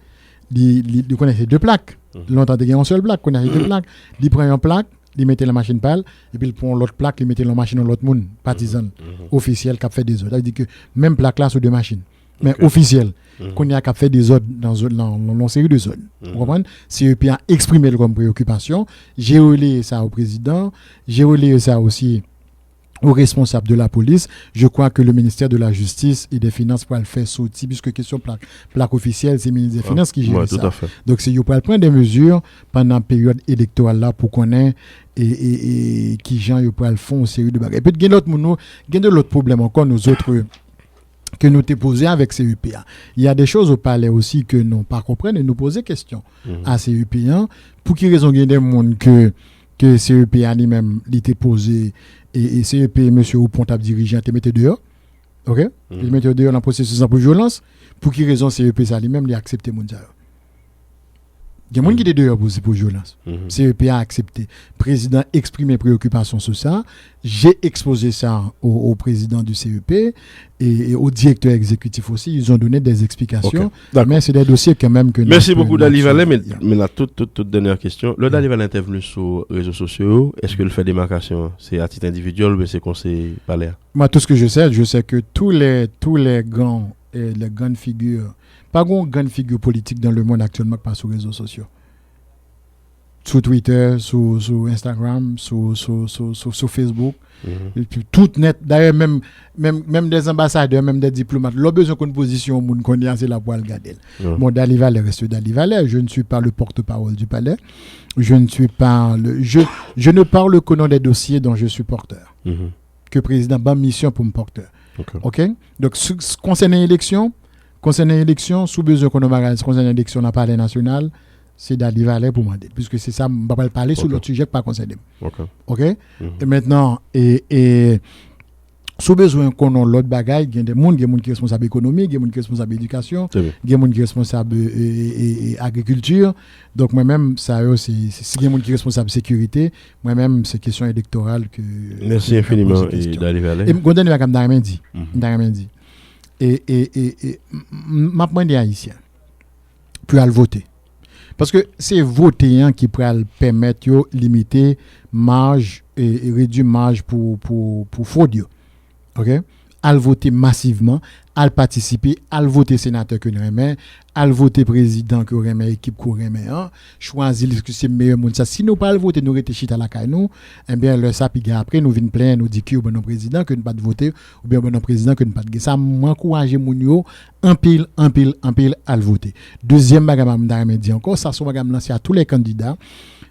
il connaît deux plaques. Longtemps il y a une seule plaque, connaît deux plaques. Il prend une plaque, il mettait la machine pâle et puis il prend l'autre plaque, il mettait la machine dans l'autre monde partisan officiel qui a fait des autres. Ça veut dire que même plaque là sur deux machines. Mais officiel qu'on a fait des autres dans une série de zones. Vous comprenez? CEP a exprimé comme préoccupation, j'ai relayé ça au président, j'ai relayé ça aussi aux responsables de la police. Je crois que le ministère de la Justice et des Finances pourra le faire sortir, puisque question plaque officielle, c'est le ministère des Finances qui gère ça. Donc, c'est pour prendre des mesures pendant la période électorale là pour qu'on ait et qui gens pourra le font une série de bagages. Et puis, il y a d'autres problèmes encore, nous autres, que nous t'ai posé avec CEPA. Il y a des choses au palais aussi que nous pas comprenons et nous poser question à CEPA. Pour qui raison il y a des gens que CEPA lui-même l'était posé et CEP, monsieur ou pontable dirigeant, te mette dehors. OK? Il mette dehors dans le processus pour violence. Pour qui raison CEP ça lui-même l'a accepté mon ça. Il y a des gens qui étaient dehors pour violence. CEP a accepté. Président exprimé préoccupation sur ça. J'ai exposé ça au président du CEP et au directeur exécutif aussi. Ils ont donné des explications. Okay. Mais c'est des dossiers quand même que... Merci beaucoup Dali Vallet. Mais la toute dernière question. Le Dali Vallet est venu sur les réseaux sociaux. Est-ce que le fait démarcation, c'est à titre individuel ou c'est conseil palais? Moi, tout ce que je sais que tous les grands et les grandes figures, pas de grande figure politique dans le monde actuellement pas sur les réseaux sociaux. Sur Twitter, sur Instagram, sur Facebook, et puis tout net. D'ailleurs, même des ambassadeurs, même des diplomates, leur besoin qu'on position au monde qu'on y a, c'est la pour regarder. Mon Dali Vallet reste Dali Vallet. Je ne suis pas le porte-parole du palais. Je ne parle qu'au nom des dossiers dont je suis porteur. Que le président a mission pour me porteur. OK? Donc, concernant l'élection, sous besoin qu'on a concernant l'élection dans le palais national, c'est Dali Vallet pour demander. Puisque c'est ça, on ne va pas parler sur l'autre sujet que pas concerné. OK? Et maintenant, et sous besoin qu'on a l'autre bagaille, il y a des gens qui sont responsables économiques, il y a des gens qui sont responsables éducation, il y a des gens qui sont responsables agriculture. Donc, moi-même, ça c'est il y a des gens qui sont responsables sécurité, moi-même, c'est question électorale que. Merci infiniment, Dali Vallet. Et je donne la gamme dit. Et m'a demandé haïtien pour aller voter. Parce que c'est voter qui pourrait permettre de limiter marge et réduire marge pour fraude. OK? Al voter massivement, al participer, al voter sénateur que nous remet, al voter président que remet, équipe que remet, choisir ce que c'est meilleur monde ça. Si nous pas voter nous réfléchir à la caille nous, eh bien le ça puis après nous vinn plein nous dit que bon président que nous pas voter ou bien bon président que nous pas ça m'encourager moun yo en pile al voter. Deuxième bagage m'dame dit encore ça sont bagage lancer à tous les candidats.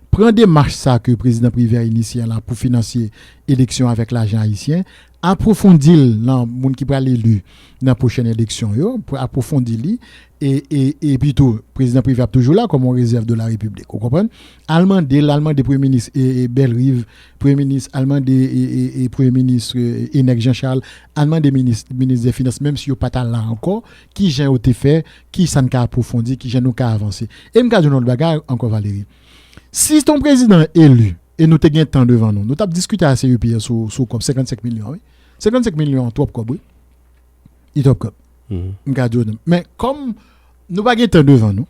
Prendre des marches ça que le président privé a initié là pour financer élection avec l'argent haïtien, approfondir dans monde qui va l'élu dans la prochaine élection pour approfondir et plutôt président privé a toujours là comme on réserve de la République. Vous comprenez? L'allemand des premier ministre et Bellrive, premier ministre allemand et premier ministre Enek Jean-Charles, allemand des ministres des finances même si yo pas là encore qui j'ai été fait, qui ça n'a approfondi, qui j'ai nous ca avancer. Et me cadre notre bagarre encore Valérie. Si ton président est élu et nous te gain temps devant nous avons discuté à CEP sur comme 55 millions, oui. 55 millions trop comme oui. Il top comme. Mais comme nous pas gain temps devant nous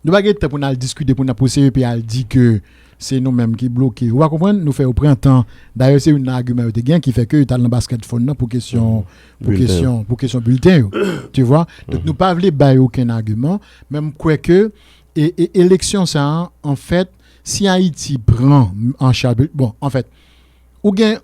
pas gain temps pour nous discuter pour CEP à dire que c'est nous-mêmes qui bloquons. Vous comprenez nous fait au printemps. D'ailleurs c'est un argument de gain qui fait que tu as dans basket phone pour question bulletin. Tu vois? Donc nous pas voulons bailler aucun argument même quoi que et élection ça en fait si Haïti prend en charge, bon, en fait, ou bien,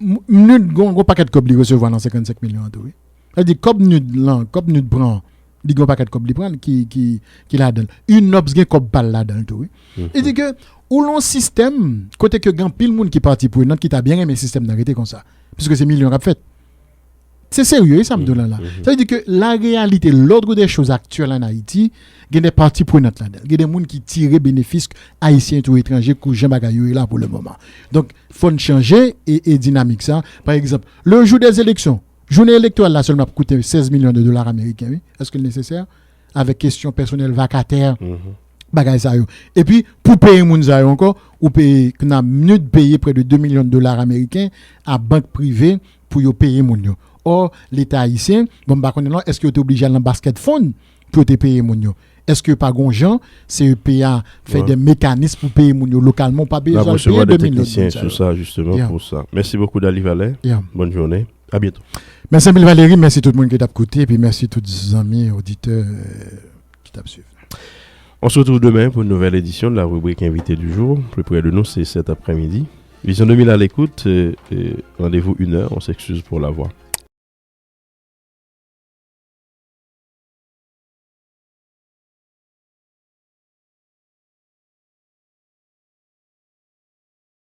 nous, gros paquet de COP li recevoir dans 55 millions de oui. C'est-à-dire, COP nous prend il y a un paquet de cop qui là-dedans. Une obs gen cop balle là-dedans tout. Il dit que ou l'on système côté que grand pile monde qui parti pour notre qui t'a bien aimé le système d'arrêter comme ça puisque c'est millions rap fait. C'est sérieux ça me donne là. Ça veut dire que la réalité l'ordre des choses actuelles en Haïti, il y a des partis prenantes là-dedans. Il y a des gens qui tirent bénéfice haïtiens ou étrangers que Jean Bagayou est là pour le moment. Donc faut changer et dynamique ça. Par exemple, le jour des élections, journée électorale là seulement coûter 16 millions de dollars américains, oui. Est-ce que c'est nécessaire avec question personnelle vacataire bagay ça yo. Et puis pour payer moun ça yo encore ou payer qu'on a mieux de payer près de 2 millions de dollars américains à banque privée pour yo payer moun yo. Or l'état haïtien bon ba connait est-ce que tu es obligé dans basket fund pour te payer moun yo. Est-ce que par gonjan CEPA fait des mécanismes pour payer moun yo localement pas besoin de payer 2 millions sur ça justement pour ça. Merci beaucoup Dali Valais. Bonne journée. À bientôt. Merci Emile Valérie, merci tout le monde qui t'a écouté et puis merci tous les amis auditeurs qui t'a suivi. On se retrouve demain pour une nouvelle édition de la rubrique invité du jour. Plus près de nous, c'est cet après-midi. Vision 2000 à l'écoute. Rendez-vous 1h. On s'excuse pour la voix.